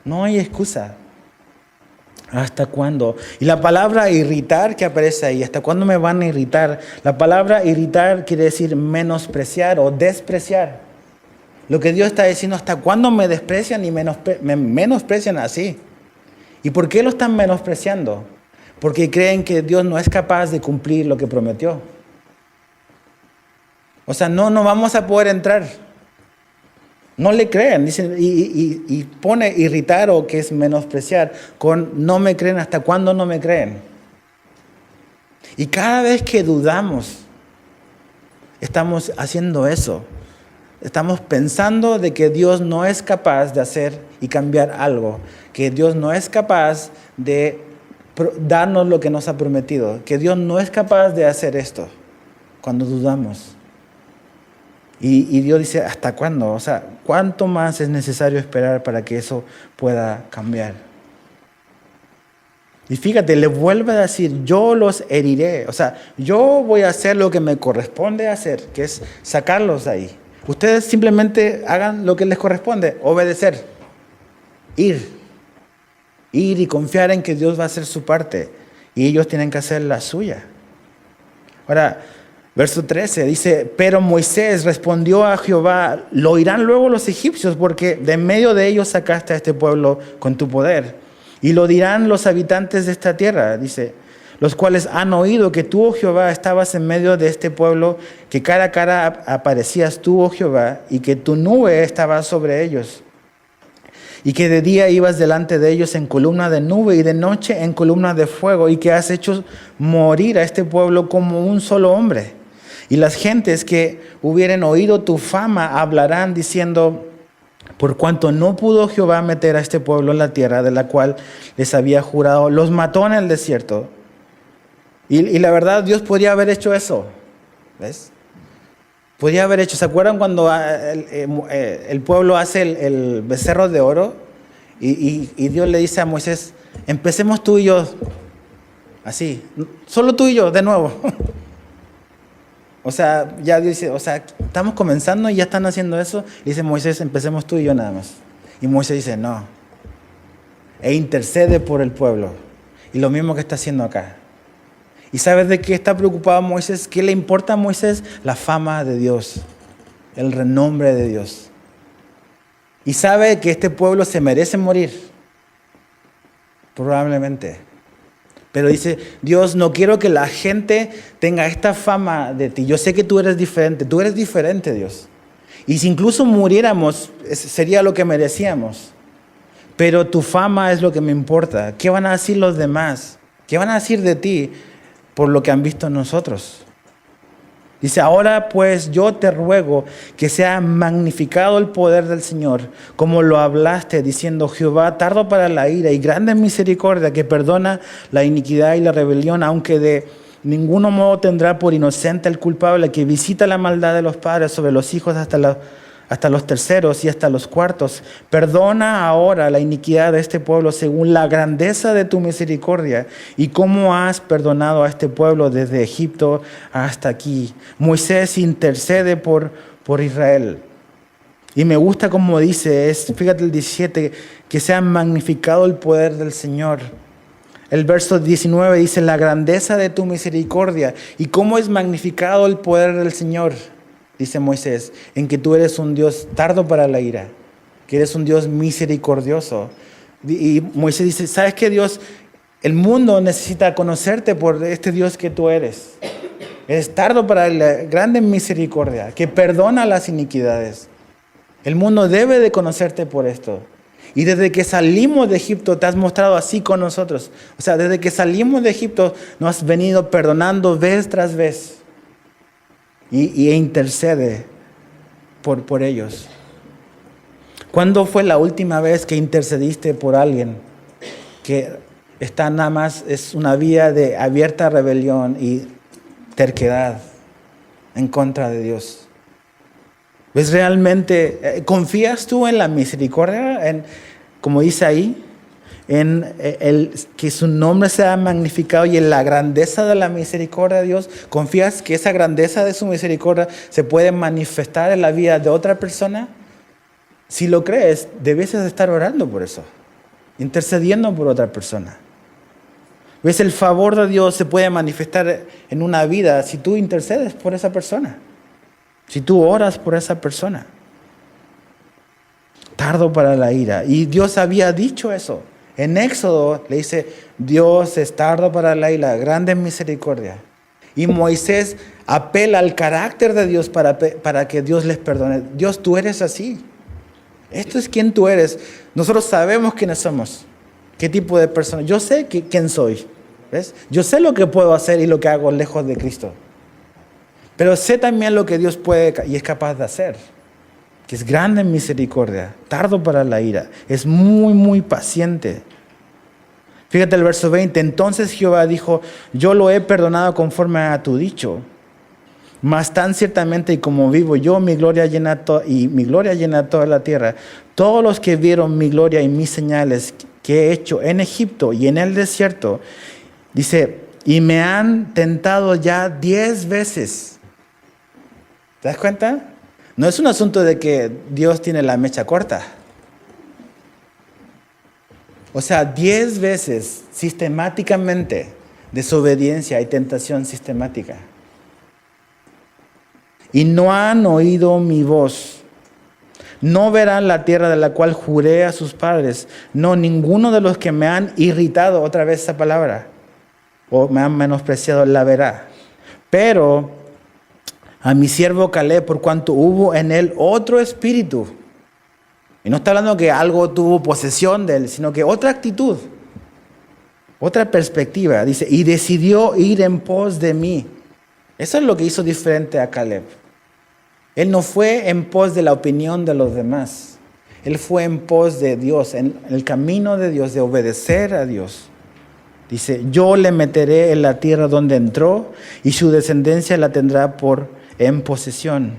No hay excusa. ¿Hasta cuándo? Y la palabra irritar que aparece ahí, ¿hasta cuándo me van a irritar? La palabra irritar quiere decir menospreciar o despreciar. Lo que Dios está diciendo, ¿hasta cuándo me desprecian y me menosprecian así? ¿Y por qué lo están menospreciando? Porque creen que Dios no es capaz de cumplir lo que prometió. No vamos a poder entrar. No le creen, dicen, y pone irritar o que es menospreciar con no me creen, ¿hasta cuándo no me creen? Y cada vez que dudamos, estamos haciendo eso. Estamos pensando de que Dios no es capaz de hacer y cambiar algo, que Dios no es capaz de darnos lo que nos ha prometido, que Dios no es capaz de hacer esto cuando dudamos. Y Dios dice, ¿hasta cuándo? ¿Cuánto más es necesario esperar para que eso pueda cambiar? Y fíjate, le vuelve a decir, yo los heriré. Yo voy a hacer lo que me corresponde hacer, que es sacarlos de ahí. Ustedes simplemente hagan lo que les corresponde, obedecer, ir y confiar en que Dios va a hacer su parte y ellos tienen que hacer la suya. Ahora, verso 13 dice, pero Moisés respondió a Jehová, lo oirán luego los egipcios porque de en medio de ellos sacaste a este pueblo con tu poder. Y lo dirán los habitantes de esta tierra, dice, los cuales han oído que tú, oh Jehová, estabas en medio de este pueblo, que cara a cara aparecías tú, oh Jehová, y que tu nube estaba sobre ellos. Y que de día ibas delante de ellos en columna de nube y de noche en columna de fuego, y que has hecho morir a este pueblo como un solo hombre. Y las gentes que hubieren oído tu fama hablarán diciendo, por cuanto no pudo Jehová meter a este pueblo en la tierra de la cual les había jurado, los mató en el desierto. Y la verdad, Dios podría haber hecho eso. ¿Ves? Podría haber hecho. ¿Se acuerdan cuando el pueblo hace el becerro de oro? Y Dios le dice a Moisés, empecemos tú y yo. Así. Solo tú y yo, de nuevo. Ya Dios dice, estamos comenzando y ya están haciendo eso. Y dice Moisés, empecemos tú y yo nada más. Y Moisés dice, no. E intercede por el pueblo. Y lo mismo que está haciendo acá. ¿Y sabes de qué está preocupado Moisés? ¿Qué le importa a Moisés? La fama de Dios, el renombre de Dios. Y sabe que este pueblo se merece morir, probablemente. Pero dice, Dios, no quiero que la gente tenga esta fama de ti. Yo sé que tú eres diferente, Dios. Y si incluso muriéramos, sería lo que merecíamos. Pero tu fama es lo que me importa. ¿Qué van a decir los demás? ¿Qué van a decir de ti? Por lo que han visto en nosotros. Dice, ahora pues yo te ruego que sea magnificado el poder del Señor, como lo hablaste, diciendo, Jehová tardo para la ira y grande en misericordia, que perdona la iniquidad y la rebelión, aunque de ningún modo tendrá por inocente el culpable, que visita la maldad de los padres sobre los hijos hasta los terceros y hasta los cuartos. Perdona ahora la iniquidad de este pueblo según la grandeza de tu misericordia y cómo has perdonado a este pueblo desde Egipto hasta aquí. Moisés intercede por Israel. Y me gusta como dice, fíjate el 17, que sea magnificado el poder del Señor. El verso 19 dice, la grandeza de tu misericordia. ¿Y cómo es magnificado el poder del Señor? Dice Moisés, en que tú eres un Dios tardo para la ira, que eres un Dios misericordioso. Y Moisés dice, ¿sabes qué, Dios? El mundo necesita conocerte por este Dios que tú eres. Eres tardo para la grande misericordia, que perdona las iniquidades. El mundo debe de conocerte por esto. Y desde que salimos de Egipto te has mostrado así con nosotros. O sea, desde que salimos de Egipto nos has venido perdonando vez tras vez. Y intercede por ellos. ¿Cuándo fue la última vez que intercediste por alguien que está nada más, es una vía de abierta rebelión y terquedad en contra de Dios? ¿Ves realmente, confías tú en la misericordia, como dice ahí, en que su nombre sea magnificado y en la grandeza de la misericordia de Dios? ¿Confías que esa grandeza de su misericordia se puede manifestar en la vida de otra persona? Si lo crees, debes estar orando por eso, intercediendo por otra persona. ¿Ves? El favor de Dios se puede manifestar en una vida si tú intercedes por esa persona, si tú oras por esa persona. Tardo para la ira. Y Dios había dicho eso. En Éxodo le dice, Dios es tardo para la ira, grande en misericordia. Y Moisés apela al carácter de Dios para que Dios les perdone. Dios, tú eres así. Esto es quien tú eres. Nosotros sabemos quiénes somos, qué tipo de persona. Yo sé quién soy. ¿Ves? Yo sé lo que puedo hacer y lo que hago lejos de Cristo. Pero sé también lo que Dios puede y es capaz de hacer. Que es grande en misericordia, tardo para la ira, es muy, muy paciente. Fíjate el verso 20. Entonces Jehová dijo, yo lo he perdonado conforme a tu dicho. Mas tan ciertamente y como vivo yo, mi gloria llena toda la tierra. Todos los que vieron mi gloria y mis señales que he hecho en Egipto y en el desierto, dice, y me han tentado ya 10 veces. ¿Te das cuenta? No es un asunto de que Dios tiene la mecha corta. O sea, 10 veces sistemáticamente desobediencia y tentación sistemática. Y no han oído mi voz. No verán la tierra de la cual juré a sus padres. No, ninguno de los que me han irritado, otra vez esa palabra, o me han menospreciado, la verá. Pero a mi siervo Caleb, por cuanto hubo en él otro espíritu. Y no está hablando que algo tuvo posesión de él, sino que otra actitud, otra perspectiva. Dice, y decidió ir en pos de mí. Eso es lo que hizo diferente a Caleb. Él no fue en pos de la opinión de los demás. Él fue en pos de Dios, en el camino de Dios, de obedecer a Dios. Dice, yo le meteré en la tierra donde entró y su descendencia la tendrá en posesión.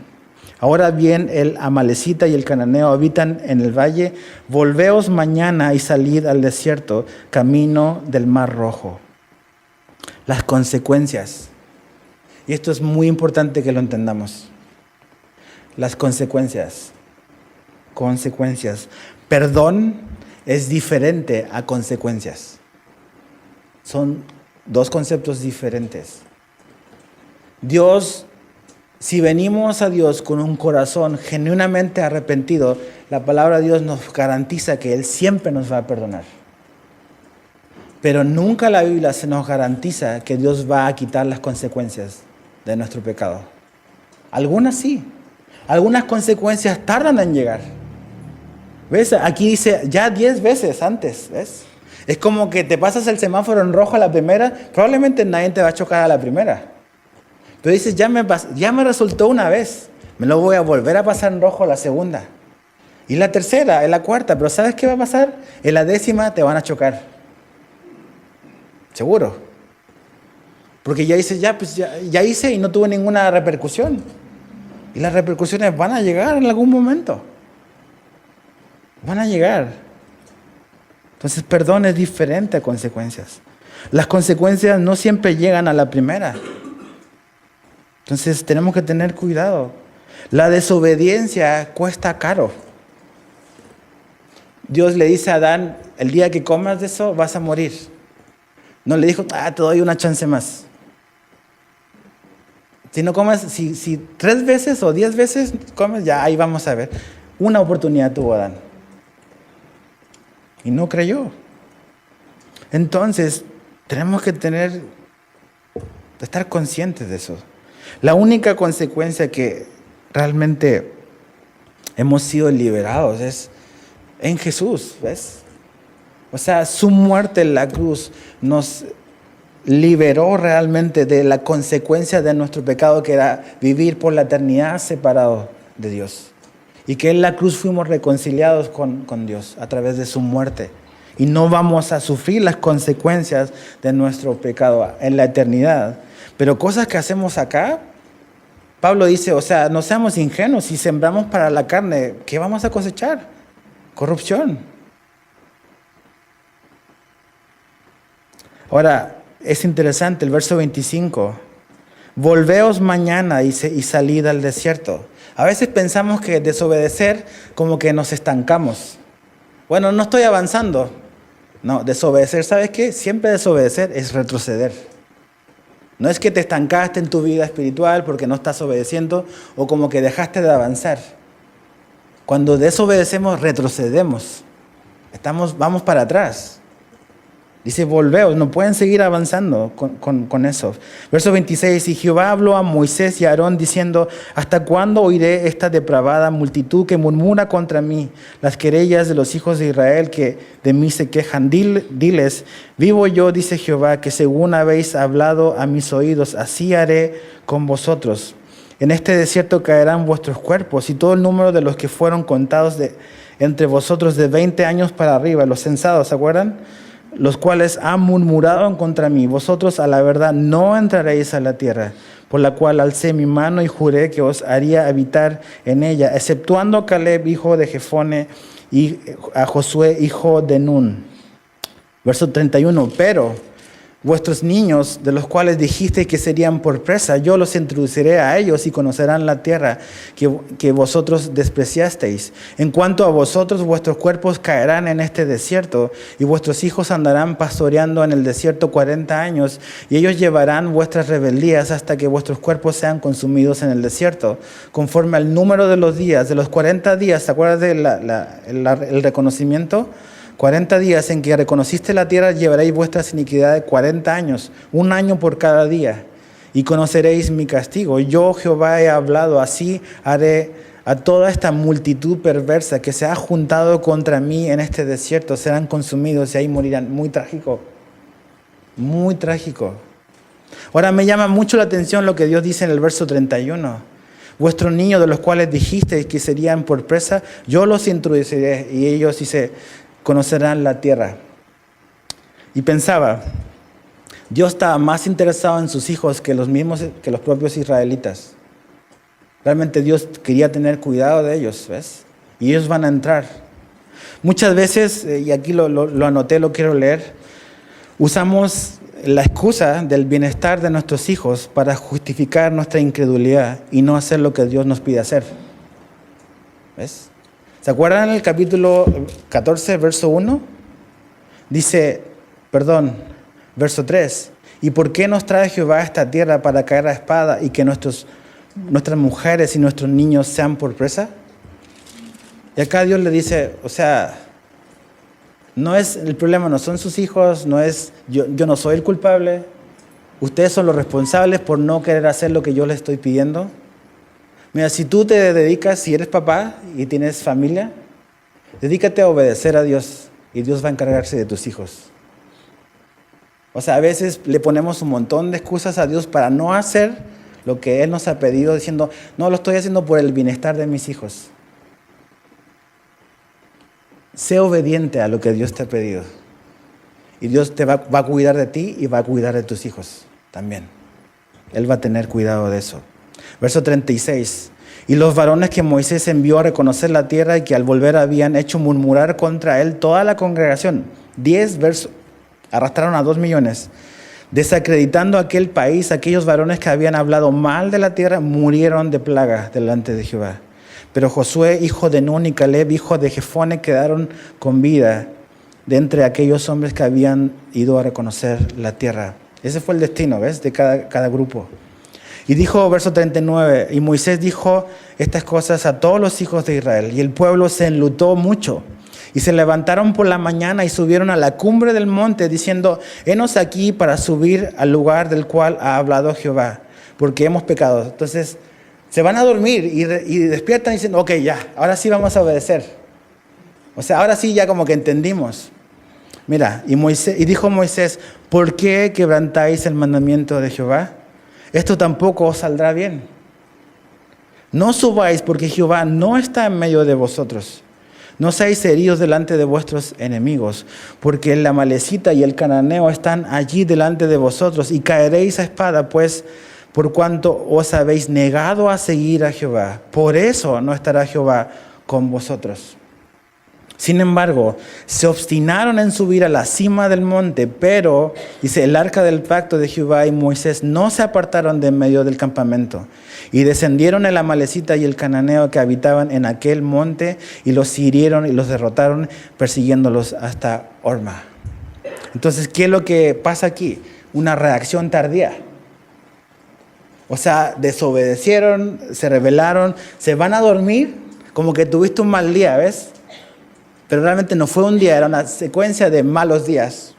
Ahora bien, el amalecita y el cananeo habitan en el valle. Volveos mañana y salid al desierto, camino del Mar Rojo. Las consecuencias. Y esto es muy importante que lo entendamos. Las consecuencias. Consecuencias. Perdón es diferente a consecuencias. Son dos conceptos diferentes. Dios, si venimos a Dios con un corazón genuinamente arrepentido, la palabra de Dios nos garantiza que Él siempre nos va a perdonar. Pero nunca la Biblia se nos garantiza que Dios va a quitar las consecuencias de nuestro pecado. Algunas sí. Algunas consecuencias tardan en llegar. ¿Ves? Aquí dice ya 10 veces antes. ¿Ves? Es como que te pasas el semáforo en rojo a la primera, probablemente nadie te va a chocar a la primera. Pero dices, ya me resultó una vez, me lo voy a volver a pasar en rojo a la segunda. Y la tercera, en la cuarta, pero ¿sabes qué va a pasar? En la 10ª te van a chocar. Seguro. Porque ya dices, ya hice y no tuve ninguna repercusión. Y las repercusiones van a llegar en algún momento. Van a llegar. Entonces, perdón es diferente a consecuencias. Las consecuencias no siempre llegan a la primera. Entonces, tenemos que tener cuidado. La desobediencia cuesta caro. Dios le dice a Adán, el día que comas de eso vas a morir. No le dijo, te doy una chance más. Si no comes, si 3 veces o 10 veces comes, ya ahí vamos a ver. Una oportunidad tuvo Adán. Y no creyó. Entonces, tenemos que estar conscientes de eso. La única consecuencia que realmente hemos sido liberados, es en Jesús, ¿ves? O sea, su muerte en la cruz nos liberó realmente de la consecuencia de nuestro pecado, que era vivir por la eternidad separados de Dios. Y que en la cruz fuimos reconciliados con Dios a través de su muerte. Y no vamos a sufrir las consecuencias de nuestro pecado en la eternidad. Pero cosas que hacemos acá, Pablo dice, o sea, no seamos ingenuos. Si sembramos para la carne, ¿qué vamos a cosechar? Corrupción. Ahora, es interesante el verso 25. Volveos mañana y salid al desierto. A veces pensamos que desobedecer como que nos estancamos. Bueno, no estoy avanzando. No, desobedecer, ¿sabes qué? Siempre desobedecer es retroceder. No es que te estancaste en tu vida espiritual porque no estás obedeciendo o como que dejaste de avanzar. Cuando desobedecemos, retrocedemos. Vamos para atrás. Dice, volveos, no pueden seguir avanzando con eso. Verso 26, y Jehová habló a Moisés y a Aarón diciendo, ¿hasta cuándo oiré esta depravada multitud que murmura contra mí? Las querellas de los hijos de Israel que de mí se quejan. Diles, vivo yo, dice Jehová, que según habéis hablado a mis oídos, así haré con vosotros. En este desierto caerán vuestros cuerpos y todo el número de los que fueron contados entre vosotros de 20 años para arriba, los censados, ¿se acuerdan? Los cuales han murmurado contra mí. Vosotros a la verdad no entraréis a la tierra, por la cual alcé mi mano y juré que os haría habitar en ella, exceptuando a Caleb, hijo de Jefone, y a Josué, hijo de Nun. Verso 31, pero vuestros niños, de los cuales dijisteis que serían por presa, yo los introduciré a ellos y conocerán la tierra que vosotros despreciasteis. En cuanto a vosotros, vuestros cuerpos caerán en este desierto, y vuestros hijos andarán pastoreando en el desierto 40 años, y ellos llevarán vuestras rebeldías hasta que vuestros cuerpos sean consumidos en el desierto, conforme al número de los días, de los 40 días, ¿te acuerdas del reconocimiento? 40 días en que reconociste la tierra, llevaréis vuestras iniquidades 40 años, un año por cada día, y conoceréis mi castigo. Yo, Jehová, he hablado, así haré a toda esta multitud perversa que se ha juntado contra mí en este desierto, serán consumidos y ahí morirán. Muy trágico, muy trágico. Ahora me llama mucho la atención lo que Dios dice en el verso 31. Vuestros niños, de los cuales dijisteis que serían por presa, yo los introduciré, y ellos, dice, conocerán la tierra. Y pensaba, Dios estaba más interesado en sus hijos que los propios israelitas. Realmente Dios quería tener cuidado de ellos, ¿ves? Y ellos van a entrar. Muchas veces, y aquí lo anoté, lo quiero leer, usamos la excusa del bienestar de nuestros hijos para justificar nuestra incredulidad y no hacer lo que Dios nos pide hacer. ¿Ves? ¿Se acuerdan el capítulo 14, verso 1? Dice, verso 3. ¿Y por qué nos trae Jehová a esta tierra para caer a espada y que nuestras mujeres y nuestros niños sean por presa? Y acá Dios le dice, o sea, no es el problema, no son sus hijos, no es yo no soy el culpable. Ustedes son los responsables por no querer hacer lo que yo les estoy pidiendo. Mira, si tú te dedicas, si eres papá y tienes familia, dedícate a obedecer a Dios y Dios va a encargarse de tus hijos. O sea, a veces le ponemos un montón de excusas a Dios para no hacer lo que Él nos ha pedido, diciendo, no, lo estoy haciendo por el bienestar de mis hijos. Sé obediente a lo que Dios te ha pedido. Y Dios va a cuidar de ti y va a cuidar de tus hijos también. Él va a tener cuidado de eso. Verso 36. Y los varones que Moisés envió a reconocer la tierra y que al volver habían hecho murmurar contra él toda la congregación. 10 versos. Arrastraron a 2 millones. Desacreditando aquel país, aquellos varones que habían hablado mal de la tierra, murieron de plaga delante de Jehová. Pero Josué, hijo de Nun, y Caleb, hijo de Jefone, quedaron con vida de entre aquellos hombres que habían ido a reconocer la tierra. Ese fue el destino, ¿ves? De cada grupo. Y dijo, verso 39, y Moisés dijo estas cosas a todos los hijos de Israel, y el pueblo se enlutó mucho. Y se levantaron por la mañana y subieron a la cumbre del monte, diciendo, henos aquí para subir al lugar del cual ha hablado Jehová, porque hemos pecado. Entonces, Se van a dormir y despiertan diciendo, ok, ya, ahora sí vamos a obedecer. O sea, ahora sí ya como que entendimos. Mira, y dijo Moisés, ¿por qué quebrantáis el mandamiento de Jehová? Esto tampoco os saldrá bien. No subáis porque Jehová no está en medio de vosotros. No seáis heridos delante de vuestros enemigos, porque el amalecita y el cananeo están allí delante de vosotros, y caeréis a espada, pues, por cuanto os habéis negado a seguir a Jehová. Por eso no estará Jehová con vosotros. Sin embargo, se obstinaron en subir a la cima del monte, pero, dice, el arca del pacto de Jehová y Moisés no se apartaron de en medio del campamento. Y descendieron el amalecita y el cananeo que habitaban en aquel monte, y los hirieron y los derrotaron, persiguiéndolos hasta Horma. Entonces, ¿qué es lo que pasa aquí? Una reacción tardía. O sea, desobedecieron, se rebelaron, se van a dormir, como que tuviste un mal día, ¿ves? Pero realmente no fue un día, era una secuencia de malos días.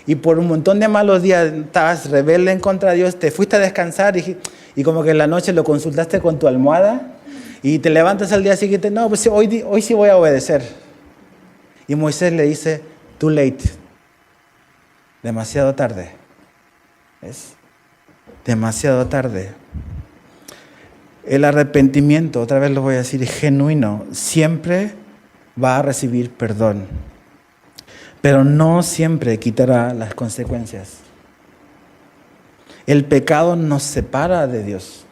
Y por un montón de malos días estabas rebelde en contra de Dios, te fuiste a descansar y como que en la noche lo consultaste con tu almohada y te levantas al día siguiente, no, pues hoy sí voy a obedecer. Y Moisés le dice, too late, demasiado tarde. ¿Ves? Demasiado tarde. El arrepentimiento, otra vez lo voy a decir, genuino, siempre va a recibir perdón, pero no siempre quitará las consecuencias. El pecado nos separa de Dios.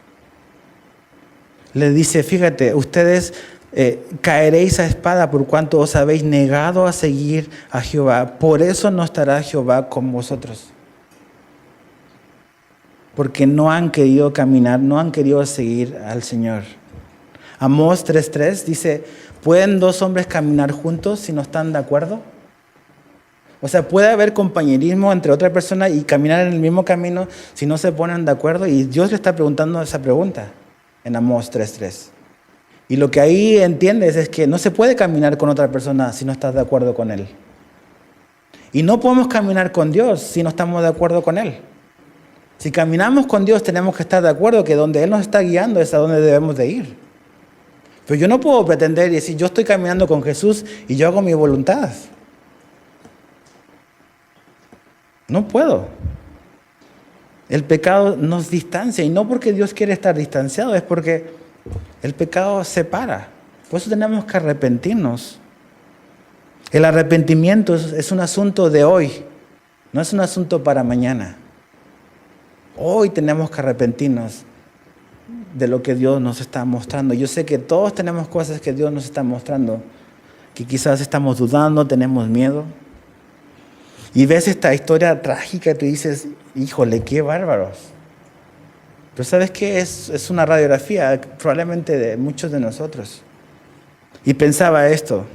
Le dice, fíjate, ustedes caeréis a espada por cuanto os habéis negado a seguir a Jehová. Por eso no estará Jehová con vosotros. Porque no han querido caminar, no han querido seguir al Señor. Amós 3:3 dice, ¿pueden dos hombres caminar juntos si no están de acuerdo? O sea, puede haber compañerismo entre otra persona y caminar en el mismo camino si no se ponen de acuerdo. Y Dios le está preguntando esa pregunta en Amós 3:3. Y lo que ahí entiendes es que no se puede caminar con otra persona si no estás de acuerdo con Él. Y no podemos caminar con Dios si no estamos de acuerdo con Él. Si caminamos con Dios tenemos que estar de acuerdo que donde Él nos está guiando es a donde debemos de ir. Pero yo no puedo pretender y decir, yo estoy caminando con Jesús y yo hago mi voluntad. No puedo. El pecado nos distancia, y no porque Dios quiere estar distanciado, es porque el pecado separa. Por eso tenemos que arrepentirnos. El arrepentimiento es un asunto de hoy, no es un asunto para mañana. Hoy tenemos que arrepentirnos de lo que Dios nos está mostrando. Yo sé que todos tenemos cosas que Dios nos está mostrando, que quizás estamos dudando, tenemos miedo. Y ves esta historia trágica y tú dices, híjole, qué bárbaros. Pero ¿sabes qué? Es una radiografía probablemente de muchos de nosotros. Y pensaba esto,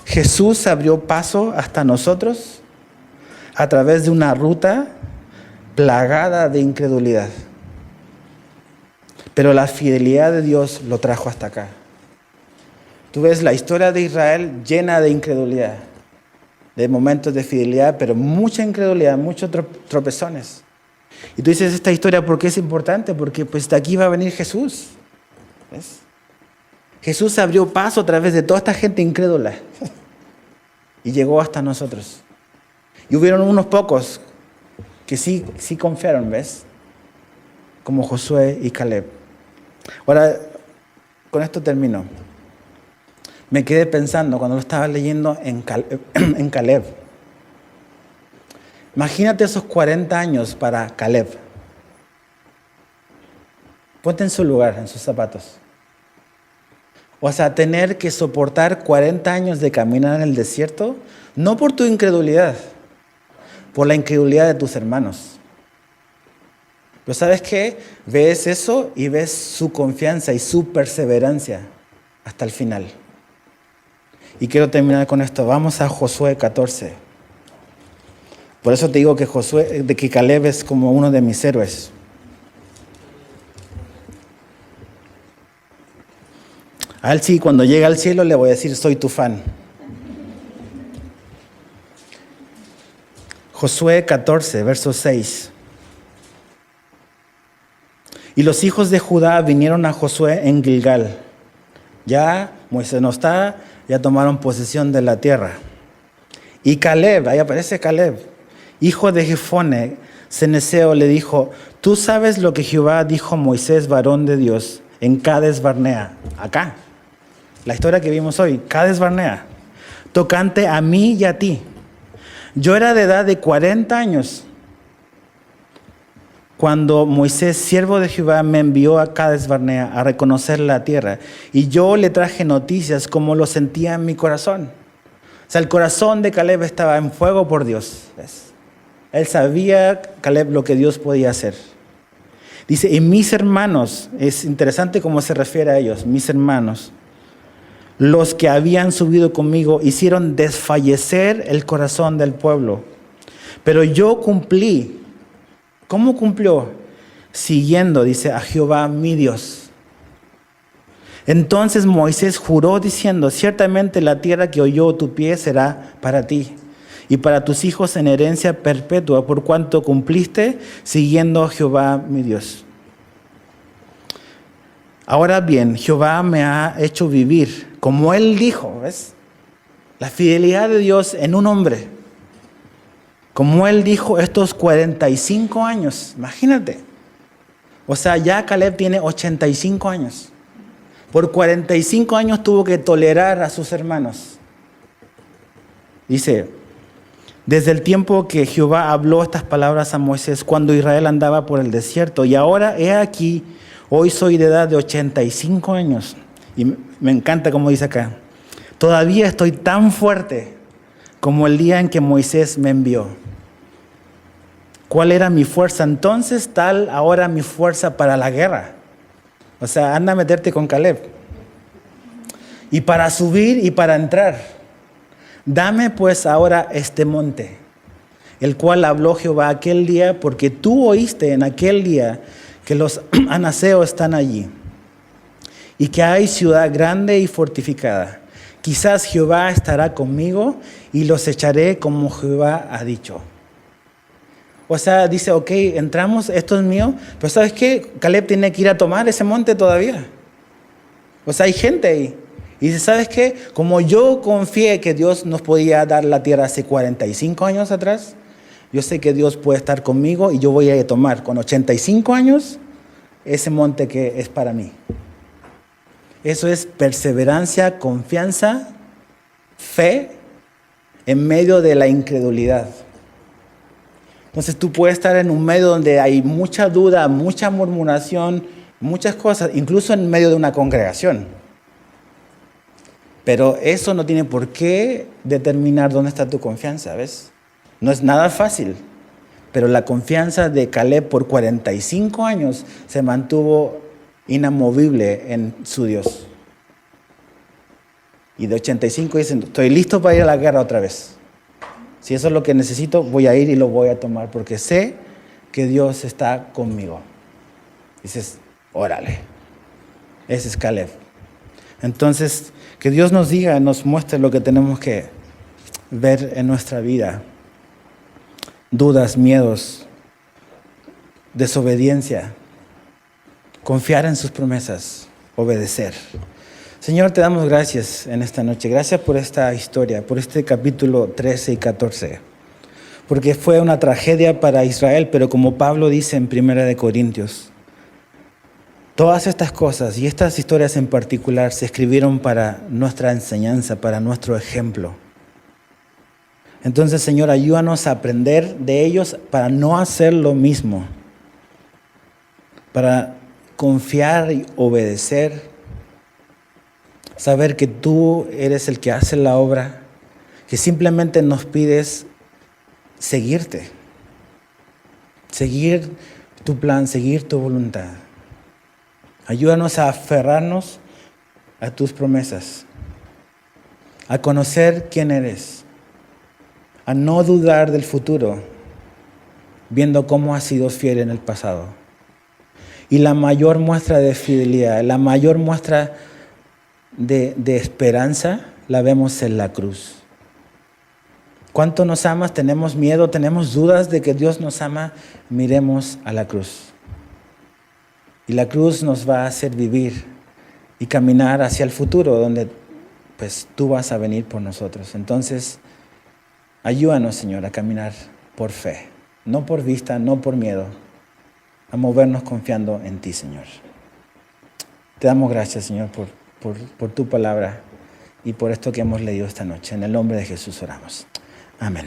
Jesús abrió paso hasta nosotros a través de una ruta plagada de incredulidad. Pero la fidelidad de Dios lo trajo hasta acá. Tú ves la historia de Israel llena de incredulidad, de momentos de fidelidad, pero mucha incredulidad, muchos tropezones. Y tú dices, esta historia, ¿por qué es importante? Porque pues de aquí va a venir Jesús. ¿Ves? Jesús abrió paso a través de toda esta gente incrédula y llegó hasta nosotros. Y hubieron unos pocos que sí confiaron, ¿ves? Como Josué y Caleb. Ahora, con esto termino. Me quedé pensando cuando lo estaba leyendo en Caleb. Imagínate esos 40 años para Caleb. Ponte en su lugar, en sus zapatos. O sea, tener que soportar 40 años de caminar en el desierto, no por tu incredulidad, por la incredulidad de tus hermanos. Pero ¿sabes qué? Ves eso y ves su confianza y su perseverancia hasta el final. Y quiero terminar con esto. Vamos a Josué 14. Por eso te digo que Caleb es como uno de mis héroes. A él sí, cuando llegue al cielo le voy a decir, soy tu fan. Josué 14, verso 6. Y los hijos de Judá vinieron a Josué en Gilgal. Ya Moisés no está, ya tomaron posesión de la tierra. Y Caleb, ahí aparece Caleb, hijo de Jefone, ceneseo, le dijo: tú sabes lo que Jehová dijo a Moisés, varón de Dios, en Cades Barnea. Acá, la historia que vimos hoy, Cades Barnea, tocante a mí y a ti. Yo era de edad de 40 años cuando Moisés, siervo de Jehová, me envió a Cades Barnea a reconocer la tierra. Y yo le traje noticias como lo sentía en mi corazón. O sea, el corazón de Caleb estaba en fuego por Dios. ¿Ves? Él sabía, Caleb, lo que Dios podía hacer. Dice, y mis hermanos, es interesante cómo se refiere a ellos, mis hermanos, los que habían subido conmigo, hicieron desfallecer el corazón del pueblo. Pero yo cumplí. ¿Cómo cumplió? Siguiendo, dice, a Jehová mi Dios. Entonces Moisés juró diciendo, ciertamente la tierra que oyó tu pie será para ti y para tus hijos en herencia perpetua, por cuanto cumpliste siguiendo a Jehová mi Dios. Ahora bien, Jehová me ha hecho vivir, como él dijo, ¿ves? La fidelidad de Dios en un hombre. Como él dijo, estos 45 años, imagínate. O sea, ya Caleb tiene 85 años. Por 45 años tuvo que tolerar a sus hermanos. Dice, desde el tiempo que Jehová habló estas palabras a Moisés, cuando Israel andaba por el desierto, y ahora he aquí, hoy soy de edad de 85 años. Y me encanta como dice acá, todavía estoy tan fuerte como el día en que Moisés me envió. ¿Cuál era mi fuerza entonces? Tal ahora mi fuerza para la guerra. O sea, anda a meterte con Caleb. Y para subir y para entrar. Dame pues ahora este monte, el cual habló Jehová aquel día, porque tú oíste en aquel día que los anaseos están allí, y que hay ciudad grande y fortificada. Quizás Jehová estará conmigo y los echaré como Jehová ha dicho. O sea, dice, ok, entramos, esto es mío, pero ¿sabes qué? Caleb tiene que ir a tomar ese monte todavía. O sea, hay gente ahí. Y dice, ¿sabes qué? Como yo confié que Dios nos podía dar la tierra hace 45 años atrás, yo sé que Dios puede estar conmigo y yo voy a ir a tomar con 85 años ese monte que es para mí. Eso es perseverancia, confianza, fe en medio de la incredulidad. Entonces tú puedes estar en un medio donde hay mucha duda, mucha murmuración, muchas cosas, incluso en medio de una congregación. Pero eso no tiene por qué determinar dónde está tu confianza, ¿ves? No es nada fácil, pero la confianza de Caleb por 45 años se mantuvo inamovible en su Dios. Y de 85 dicen, estoy listo para ir a la guerra otra vez. Si eso es lo que necesito, voy a ir y lo voy a tomar porque sé que Dios está conmigo. Dices, órale, ese es Caleb. Entonces, que Dios nos diga, nos muestre lo que tenemos que ver en nuestra vida. Dudas, miedos, desobediencia, confiar en sus promesas, obedecer. Señor, te damos gracias en esta noche. Gracias por esta historia, por este capítulo 13 y 14. Porque fue una tragedia para Israel, pero como Pablo dice en 1 Corintios, todas estas cosas y estas historias en particular se escribieron para nuestra enseñanza, para nuestro ejemplo. Entonces, Señor, ayúdanos a aprender de ellos para no hacer lo mismo, para confiar y obedecer. Saber que tú eres el que hace la obra, que simplemente nos pides seguirte, seguir tu plan, seguir tu voluntad. Ayúdanos a aferrarnos a tus promesas, a conocer quién eres, a no dudar del futuro, viendo cómo has sido fiel en el pasado. Y la mayor muestra de fidelidad, la mayor muestra de esperanza la vemos en la cruz. ¿Cuánto nos amas? ¿Tenemos miedo? ¿Tenemos dudas de que Dios nos ama? Miremos a la cruz. Y la cruz nos va a hacer vivir y caminar hacia el futuro, donde pues tú vas a venir por nosotros. Entonces, ayúdanos, Señor, a caminar por fe, no por vista, no por miedo, a movernos confiando en ti, Señor. Te damos gracias, Señor, por tu palabra y por esto que hemos leído esta noche. En el nombre de Jesús oramos. Amén.